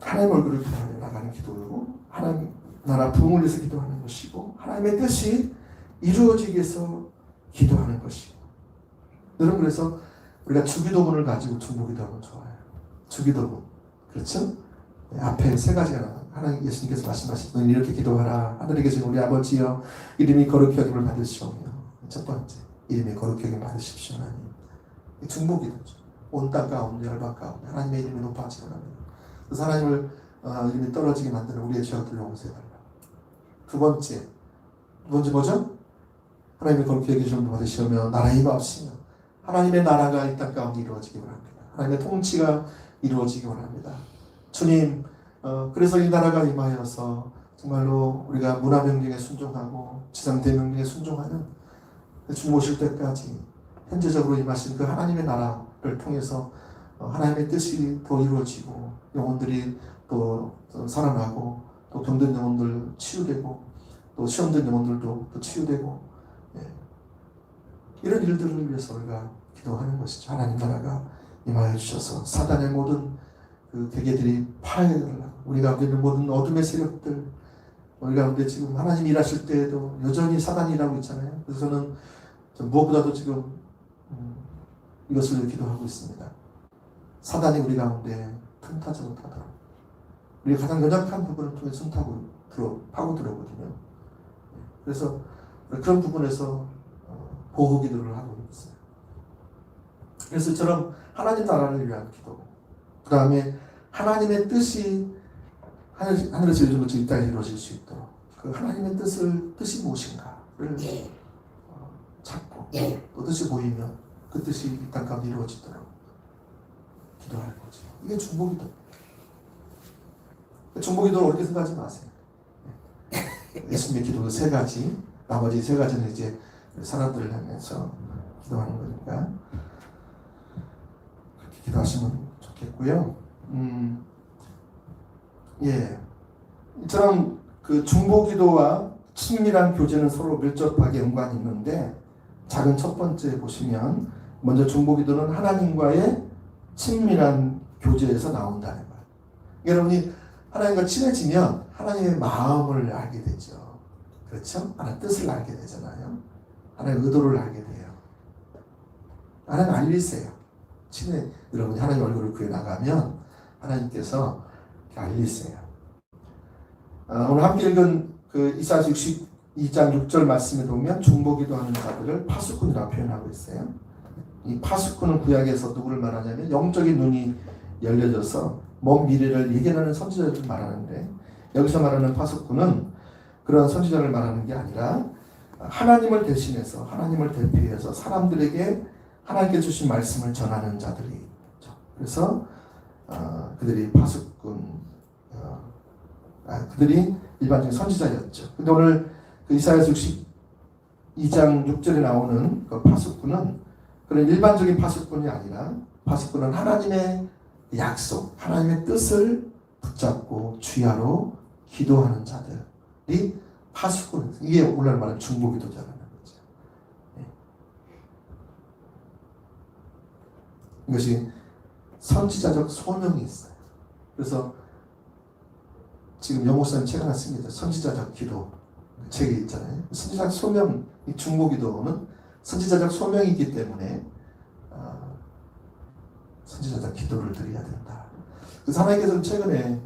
하나님 얼굴을 기도하며 나가는 기도이고 하나님 나라 부흥을 위해서 기도하는 것이고 하나님의 뜻이 이루어지기 위해서 기도하는 것이고. 여러분 그래서 우리가 주기도문을 가지고 중보기도하면 좋아요. 주기도문. 그렇죠? 앞에 세 가지가 나와요. 하나님 예수님께서 말씀하신 너는 이렇게 기도하라. 하늘에 계신 우리 아버지여 이름이 거룩히 여김을 받으시오며. 첫 번째 이름이 거룩히 여김을 받으십시오. 하나님. 중보기도죠. 온 땅 가운데 열방 가운데 하나님의 이름이 높아지고 합니다. 그래서 하나님을 이름이 떨어지게 만드는 우리의 죄악들을 용서해달라. 두 번째 뭐죠? 하나님의 거룩히 여기심을 받으시오며 나라의 임하옵시며 하나님의 나라가 이 땅 가운데 이루어지기 원합니다. 하나님의 통치가 이루어지기 원합니다. 주님, 그래서 이 나라가 임하여서 정말로 우리가 문화명령에 순종하고 지상대명령에 순종하는 주님 오실 때까지 현재적으로 임하신 그 하나님의 나라를 통해서 하나님의 뜻이 더 이루어지고 영혼들이 또 살아나고 또 병든 영혼들 치유되고 또 시험된 영혼들도 또 치유되고, 예. 이런 일들을 위해서 우리가 기도하는 것이죠. 하나님 나라가 임하여 주셔서 사단의 모든 그 계계들이 파해달라고, 우리 가운데 있는 모든 어둠의 세력들, 우리 가운데 지금 하나님 일하실 때에도 여전히 사단이 일하고 있잖아요. 그래서 저는 무엇보다도 지금 이것을 기도하고 있습니다. 사단이 우리 가운데 틈타지 못하도록, 우리가 가장 연약한 부분을 통해 파고 들어오거든요. 그래서 그런 부분에서 보호 기도를 하고 있어요. 그래서 이처럼 하나님 나라를 위한 기도, 그 다음에 하나님의 뜻이 하늘에서 이루어진 것처럼 이 땅에 이루어질 수 있도록 그 하나님의 뜻이 무엇인가를 찾고, 또 뜻이 보이면 그 뜻이 이 땅 가운데 이루어지도록 기도하는 거죠. 이게 중보기도. 중보기도를 어렵게 생각하지 마세요. 예수님의 기도 그 세 가지, 나머지 세 가지는 이제 사람들을 향해서 기도하는 거니까 그렇게 기도하시면 좋겠고요. 예, 이처럼 그 중보기도와 친밀한 교제는 서로 밀접하게 연관이 있는데, 작은 첫 번째 보시면 먼저 중보기도는 하나님과의 친밀한 교제에서 나온다는 거예요. 여러분이 하나님과 친해지면 하나님의 마음을 알게 되죠. 그렇죠? 하나님 뜻을 알게 되잖아요. 하나님의 의도를 알게 돼요. 하나님 알리세요. 여러분이 하나님 얼굴을 구해 나가면 하나님께서 알리세요. 오늘 함께 읽은 그 이사야 62장 6절 말씀에 보면 중보기도 하는 자들을 파수꾼이라고 표현하고 있어요. 이 파수꾼은 구약에서 누구를 말하냐면 영적인 눈이 열려져서 먼 미래를 예견하는 선지자를 말하는데, 여기서 말하는 파수꾼은 그런 선지자를 말하는 게 아니라 하나님을 대신해서, 하나님을 대표해서 사람들에게 하나님께 주신 말씀을 전하는 자들이죠. 그래서 그들이 파수꾼, 그들이 일반적인 선지자였죠. 근데 오늘 그 이사야서 62장 6절에 나오는 그 파수꾼은 그런 일반적인 파수꾼이 아니라, 파수꾼은 하나님의 약속, 하나님의 뜻을 붙잡고 주야로 기도하는 자들이 파수꾼. 이게 오늘 말하는 중보기도자라는 거죠. 이것이 선지자적 소명이 있어요. 그래서 지금 영목사님 책 하나 씁니다. 선지자적 기도 책이 있잖아요. 선지자적 소명, 이 중보기도는 선지자적 소명이기 때문에 선지자적 기도를 드려야 된다. 그래서 하나님께서는 최근에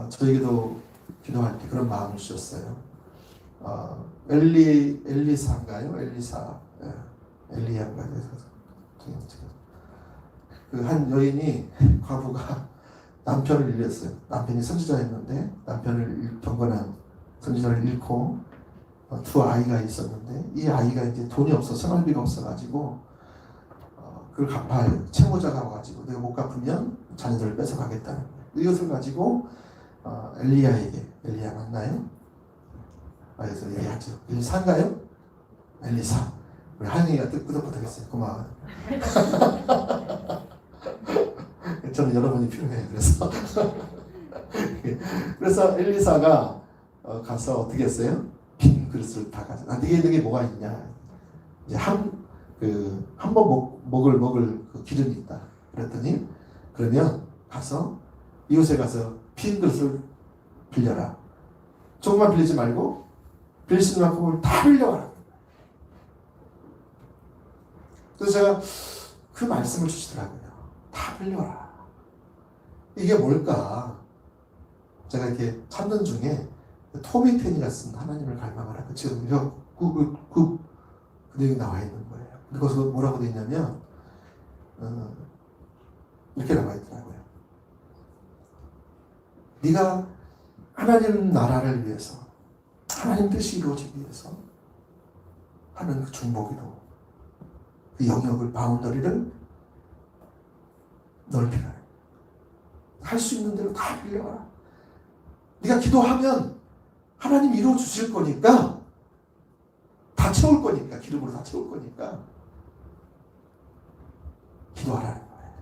저에게도 기도할 때 그런 마음을 주셨어요. 엘리사인가요? 엘리야인가요? 그 한 여인이, 과부가 남편을 잃었어요. 남편이 선지자였는데 남편을 경건한 선지자를 잃고 두 아이가 있었는데, 이 아이가 이제 돈이 없어, 생활비가 없어가지고 그걸 갚아요. 채무자가 와가지고 내가 못 갚으면 자녀들을 뺏어가겠다는 거예요. 이것을 가지고 엘리야 맞나요? 그래서 얘기하죠. 엘리사인가요? 엘리사. 우리 하영이가 끄덕끄덕했어요. 고마워요. 저는 여러분이 필요해요. 그래서 엘리사가 가서 어떻게 했어요? 빈 그릇을 다 가져. 네게 뭐가 있냐? 이제 한 번 먹을 그 기름이 있다. 그랬더니, 그러면 가서 이곳에 가서 빈 그릇을 빌려라. 조금만 빌리지 말고 빌릴 수 있는 만큼을 다 빌려와라. 그래서 제가 그 말씀을 주시더라고요. 다 빌려라. 이게 뭘까? 제가 이렇게 찾는 중에 토미 페니가 쓴 하나님을 갈망하라. 그 지금 그 내용이 나와 있는 거예요. 그래서 뭐라고 되어 있냐면 이렇게 나와 있더라고요. 네가 하나님 나라를 위해서, 하나님 뜻이 이루어지기 위해서 하는 그 중보기도, 그 영역을, 바운더리를 넓히라. 할 수 있는 대로 다 빌려라. 네가 기도하면 하나님 이루어 주실 거니까, 다 채울 거니까, 기름으로 다 채울 거니까 기도하라는 거예요.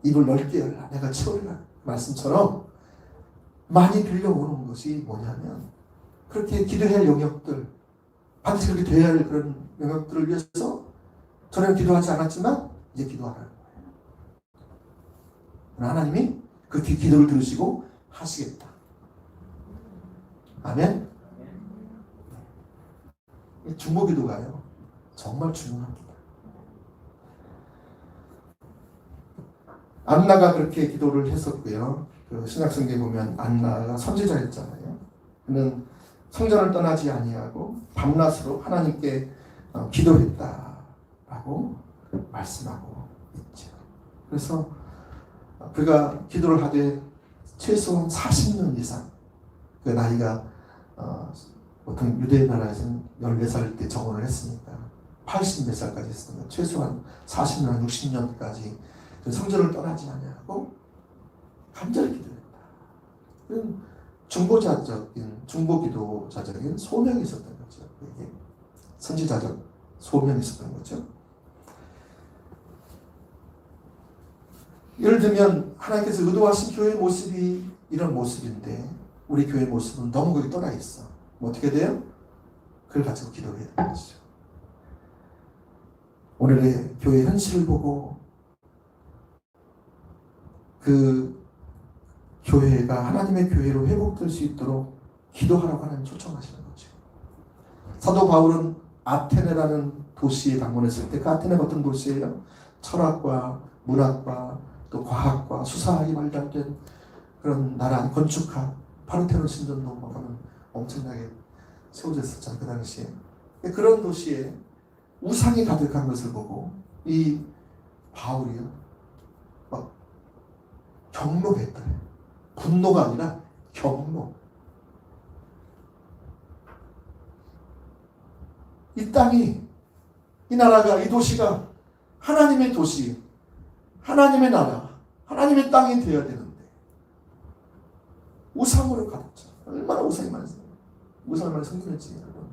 입을 넓게 열라. 내가 채우리라. 말씀처럼 많이 들려오는 것이 뭐냐면 그렇게 기도해야 할 영역들, 반드시 그렇게 돼야 할 그런 영역들을 위해서 저는 기도하지 않았지만 이제 기도하라는 거예요. 하나님이 그 기도를 들으시고 하시겠다. 아멘. 중보기도가요 정말 중요합니다. 안나가 그렇게 기도를 했었고요. 그 신약성경에 보면 안나가 선지자였잖아요. 그는 성전을 떠나지 아니하고 밤낮으로 하나님께 기도했다라고 말씀하고 있죠. 그래서 그가 기도를 하되 최소한 40년 이상, 그 나이가 보통 유대 나라에서는 14살 때 정원을 했으니까 80몇 살까지 했으면 최소한 40년, 60년까지 그 성전을 떠나지 아니하고 간절히 기도했다. 그런 중보기도자적인 소명이 있었던 거죠. 이게 선지자적 소명이 있었던 거죠. 예를 들면 하나님께서 의도하신 교회의 모습이 이런 모습인데 우리 교회의 모습은 너무 거기 떠나 있어. 뭐 어떻게 돼요? 그걸 가지고 기도해야 되는 것이죠. 오늘의 교회 현실을 보고 그 교회가 하나님의 교회로 회복될 수 있도록 기도하라고 하나님 초청하시는 거죠. 사도 바울은 아테네라는 도시에 방문했을 때 그 아테네가 어떤 도시예요? 철학과 문학과 또 과학과 수사학이 발달된 그런 나라, 건축학, 파르테논 신전도 막 하면 엄청나게 세워졌었잖아요. 그 당시에. 그런 도시에 우상이 가득한 것을 보고 이 바울이요 막 경노했더래. 분노가 아니라 경노. 이 땅이, 이 나라가, 이 도시가 하나님의 도시, 하나님의 나라, 하나님의 땅이 되어야 되는데 우상으로 가득 차. 얼마나 우상이 많았어요. 우상을 많이 섬기는지 여러분.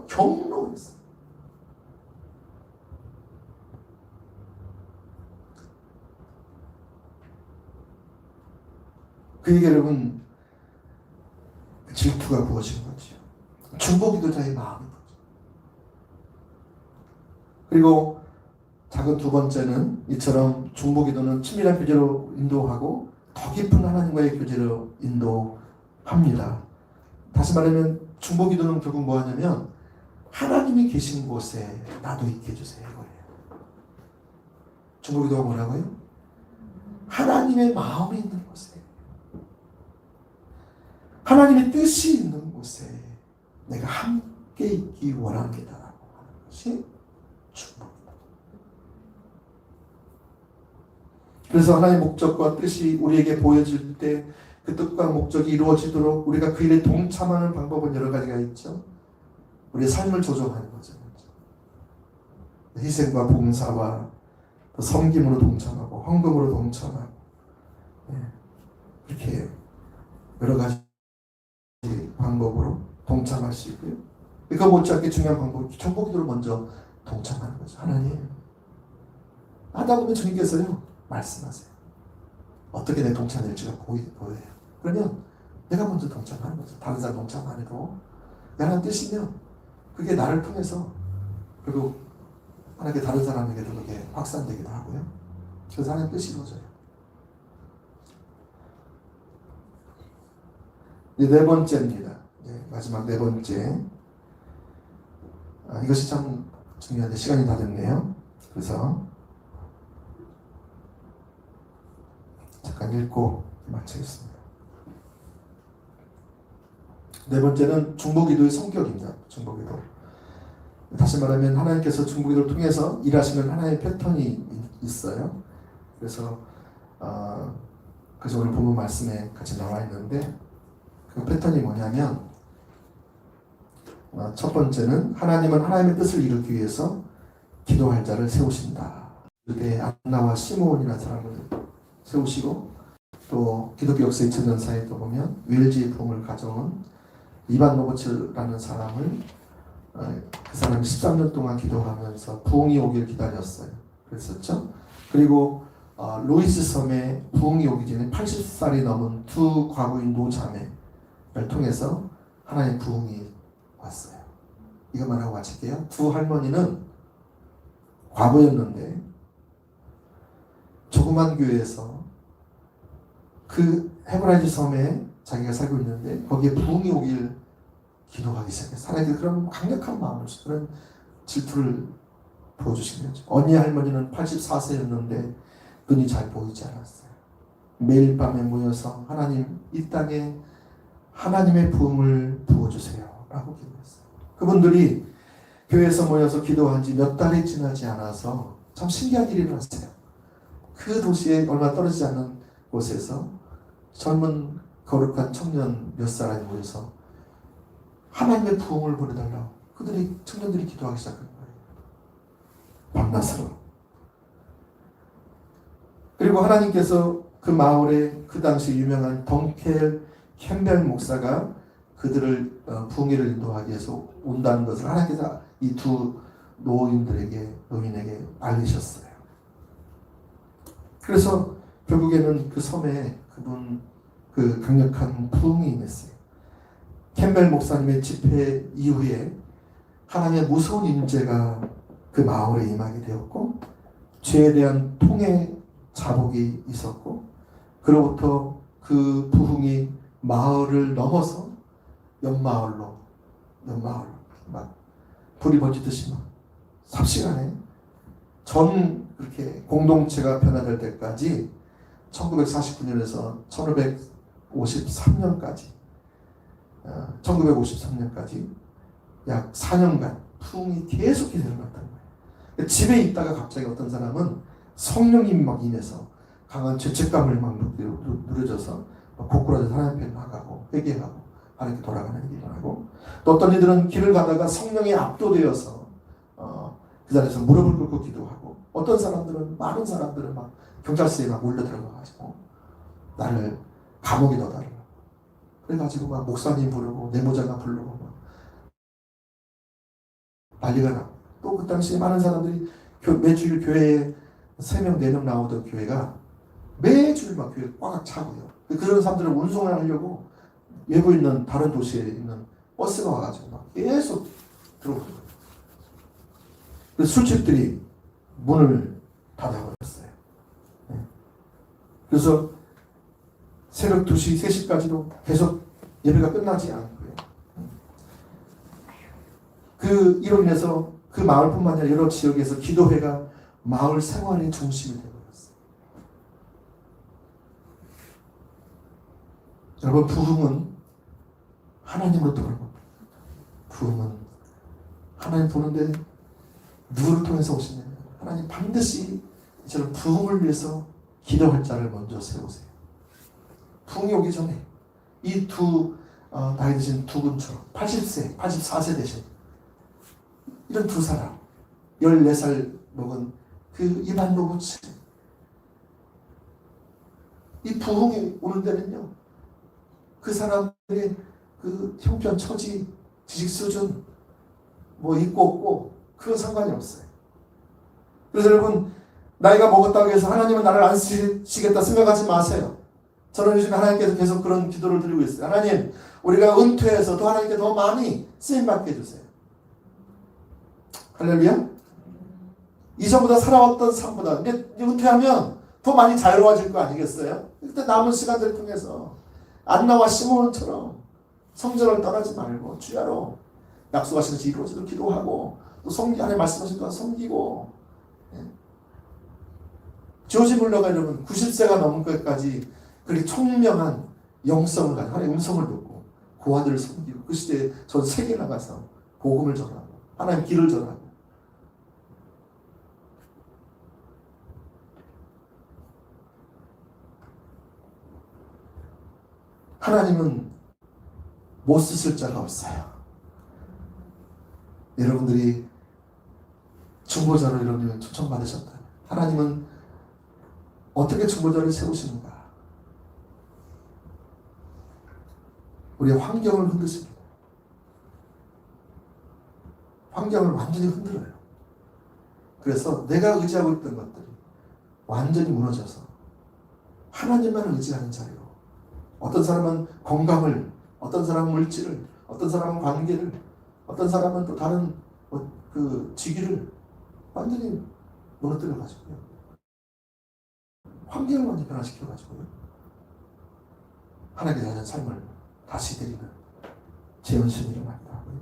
경로했어요. 그에게 여러분 질투가 부어진 거죠. 중보기도자의 마음인 거죠. 그리고 작은 두 번째는 이처럼 중보기도는 친밀한 교제로 인도하고 더 깊은 하나님과의 교제로 인도합니다. 다시 말하면 중보기도는 결국 뭐 하냐면 하나님이 계신 곳에 나도 있게 해주세요 이거예요. 중보기도가 뭐라고요? 하나님의 마음이 있는 곳에, 하나님의 뜻이 있는 곳에 내가 함께 있기 원합니다라고 하는 것이 중보기도. 그래서 하나님의 목적과 뜻이 우리에게 보여질 때 그 뜻과 목적이 이루어지도록 우리가 그 일에 동참하는 방법은 여러 가지가 있죠. 우리의 삶을 조정하는 거죠. 희생과 봉사와 또 섬김으로 동참하고 헌금으로 동참하고 이렇게 여러 가지 방법으로 동참할 수 있고요. 그거 못지않게 중요한 방법이 중보기도를 먼저 동참하는 거죠. 하나님, 하다 보면 주님께서요 말씀하세요. 어떻게 내 동참될지가 보여요. 그러면 내가 먼저 동참하는 거죠. 다른 사람 동참 안 해도 하나님 뜻이면 그게 나를 통해서 그리고 하나님께 다른 사람에게도 그게 확산되기도 하고요. 그래서 하나님 뜻이 이루어져요. 이제 네 번째입니다. 마지막 네 번째. 이것이 참 중요한데 시간이 다 됐네요. 그래서 잠깐 읽고 마치겠습니다. 네 번째는 중보기도의 성격입니다. 중보기도. 다시 말하면 하나님께서 중보기도를 통해서 일하시는 하나의 패턴이 있어요. 그래서 오늘 본문 말씀에 같이 나와 있는데 그 패턴이 뭐냐면 첫 번째는 하나님은 하나님의 뜻을 이루기 위해서 기도할 자를 세우신다. 그때 안나와 시므온이라는 사람을 세우시고 또 기독교 역사 2000년 사이에 또 보면 웰즈의 부흥을 가져온 이반 로버츠라는 사람을 그 사람이 13년 동안 기도하면서 부흥이 오길 기다렸어요. 그랬었죠. 그리고 로이스 섬에 부흥이 오기 전에 80살이 넘은 두 과부인 노자매를 통해서 하나님 부흥이 왔어요. 이것만 하고 마칠게요. 두 할머니는 과부였는데 조그만 교회에서 그 헤브라이즈 섬에 자기가 살고 있는데 거기에 부흥이 오길 기도하기 시작했어요. 하나님께 그런 강력한 마음을, 그런 질투를 보여주신 거죠. 언니 할머니는 84세였는데 눈이 잘 보이지 않았어요. 매일 밤에 모여서 하나님, 이 땅에 하나님의 부흥을 부어주세요 라고 기도했어요. 그분들이 교회에서 모여서 기도한 지 몇 달이 지나지 않아서 참 신기한 일이 일어났어요. 그 도시에 얼마 떨어지지 않는 곳에서 젊은 거룩한 청년 몇 사람이 모여서 하나님의 부흥을 보내달라고 청년들이 기도하기 시작한 거예요. 밤낮으로. 그리고 하나님께서 그 마을에 그 당시 유명한 덩켈 캠벨 목사가 그들을 부흥회를 인도하기 위해서 온다는 것을 하나님께서 이 두 노인에게 알리셨어요. 그래서 결국에는 그 섬에 그 강력한 부흥이 임했어요. 캠벨 목사님의 집회 이후에 하나님의 무서운 임재가 그 마을에 임하게 되었고, 죄에 대한 통해 자복이 있었고, 그로부터 그 부흥이 마을을 넘어서 옆마을로 막 불이 번지듯이 막 삽시간에 전 그렇게 공동체가 변화될 때까지 1949년에서 1953년까지 약 4년간 부흥이 계속 일어났던 거예요. 집에 있다가 갑자기 어떤 사람은 성령님이 막 임해서 강한 죄책감을 막 누려져서 고꾸라져서 하나님 앞에 나가고 회개하고 하나님께 돌아가는 일이 일어나고, 또 어떤 이들은 길을 가다가 성령에 압도되어서 그 자리에서 무릎을 꿇고 기도하고, 어떤 사람들은, 많은 사람들은 막 경찰서에 막 몰려 들어가가지고 나를 감옥에 넣어달라고 그래가지고 막 목사님 부르고 내모자가 부르고 막 난리가 나고, 또 그 당시에 많은 사람들이 매주일 교회에 3명 4명 나오던 교회가 매주일 막 교회 꽉 차고요. 그런 사람들을 운송을 하려고 외부에 있는 다른 도시에 있는 버스가 와가지고 막 계속 들어오는 거예요. 그래서 술집들이 문을 닫아버렸어요. 그래서 새벽 2시, 3시까지도 계속 예배가 끝나지 않고요. 이로 인해서 그 마을뿐만 아니라 여러 지역에서 기도회가 마을 생활의 중심이 되어버렸어요. 여러분, 부흥은 하나님으로부터 오는 겁니다. 부흥은 하나님 보는데 누구를 통해서 오시냐면, 하나님 반드시 저는 부흥을 위해서 기도할 자를 먼저 세우세요. 부흥이 오기 전에 이 나이 드신 두 분처럼 80세, 84세 되신 이런 두 사람, 14살 먹은 그 이반 로봇, 이 부흥이 오는 데는요, 그 사람들의 그 형편, 처지, 지식 수준, 뭐 있고 없고 그건 상관이 없어요. 그래서 여러분, 나이가 먹었다고 해서 하나님은 나를 안 쓰시겠다 생각하지 마세요. 저는 요즘 하나님께서 계속 그런 기도를 드리고 있어요. 하나님, 우리가 은퇴해서 더 하나님께 더 많이 쓰임받게 해주세요. 할렐루야. 이전보다 살아왔던 삶보다 이제 은퇴하면 더 많이 자유로워질 거 아니겠어요? 그때 남은 시간들을 통해서 안나와 시몬처럼 성전을 떠나지 말고 주야로 약속하신 것이 이루어지도록 기도하고, 또 하나님 말씀하신 동안 섬기고. 조지 물러가 여러분 90세가 넘은 것까지 그렇게 총명한 영성을 가지고 하나님의 음성을 듣고 고아들을 섬기고, 그 시대에 전 세계 나가서 복음을 전하고 하나님 길을 전하고. 하나님은 못 쓰실 자가 없어요. 여러분들이 중보자로 여러분이 초청받으셨다. 하나님은 어떻게 중보자를 세우시는가? 우리의 환경을 흔드십니다. 환경을 완전히 흔들어요. 그래서 내가 의지하고 있던 것들이 완전히 무너져서 하나님만 의지하는 자리로, 어떤 사람은 건강을, 어떤 사람은 물질을, 어떤 사람은 관계를, 어떤 사람은 또 다른 그 직위를 완전히 무너뜨려 가지고요, 환경을 완전히 변화시켜 가지고요, 하나님께 대한 삶을 다시 드리는 재현신이 일어나기도 하고요.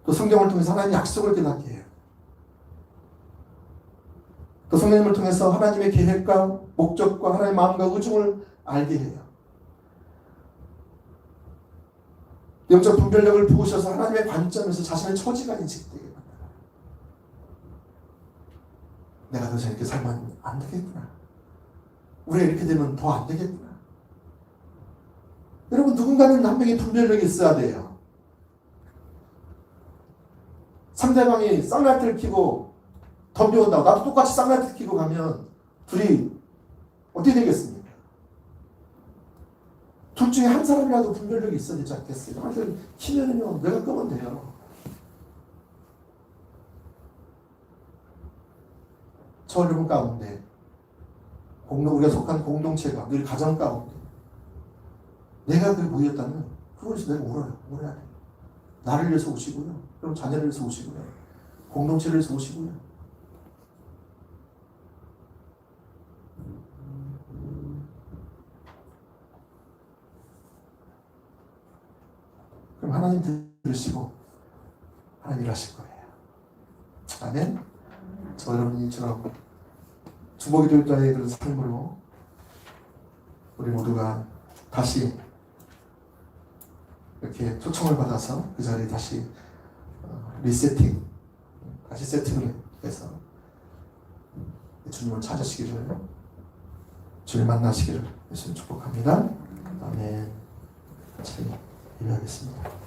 또 성경을 통해서 하나님 약속을 깨닫게 해요. 또 성령님을 통해서 하나님의 계획과 목적과 하나님의 마음과 의중을 알게 해요. 영적 분별력을 부으셔서 하나님의 관점에서 자신의 처지가 인식되게 만들어요. 내가 더 이상 이렇게 살면 안 되겠구나. 우리가 이렇게 되면 더 안 되겠구나. 여러분, 누군가는 한 명의 분별력이 있어야 돼요. 상대방이 쌍라이트를 켜고 덤벼온다고 나도 똑같이 쌍라이트 켜고 가면 둘이 어떻게 되겠습니까? 둘 중에 한 사람이라도 분별력이 있어야 되지 않겠어요? 하여튼 키면은요, 내가 끄면 돼요. 저 여러분 가운데 우리가 속한 공동체가 늘 가정 가운데 내가 그게 보였다면 그것이 내가 울어야 돼. 나를 위해서 오시고요, 그럼 자녀를 위해서 오시고요, 공동체를 위해서 오시고요. 그럼 하나님 들으시고 하나님 일하실 거예요. 아멘. 저 여러분이처럼 주복이 될 자의 그런 삶으로 우리 모두가 다시 이렇게 초청을 받아서 그 자리에 다시 리세팅, 다시 세팅을 해서 주님을 찾으시기를, 주님 만나시기를 예수님 축복합니다. 아멘. 참 기도하겠습니다.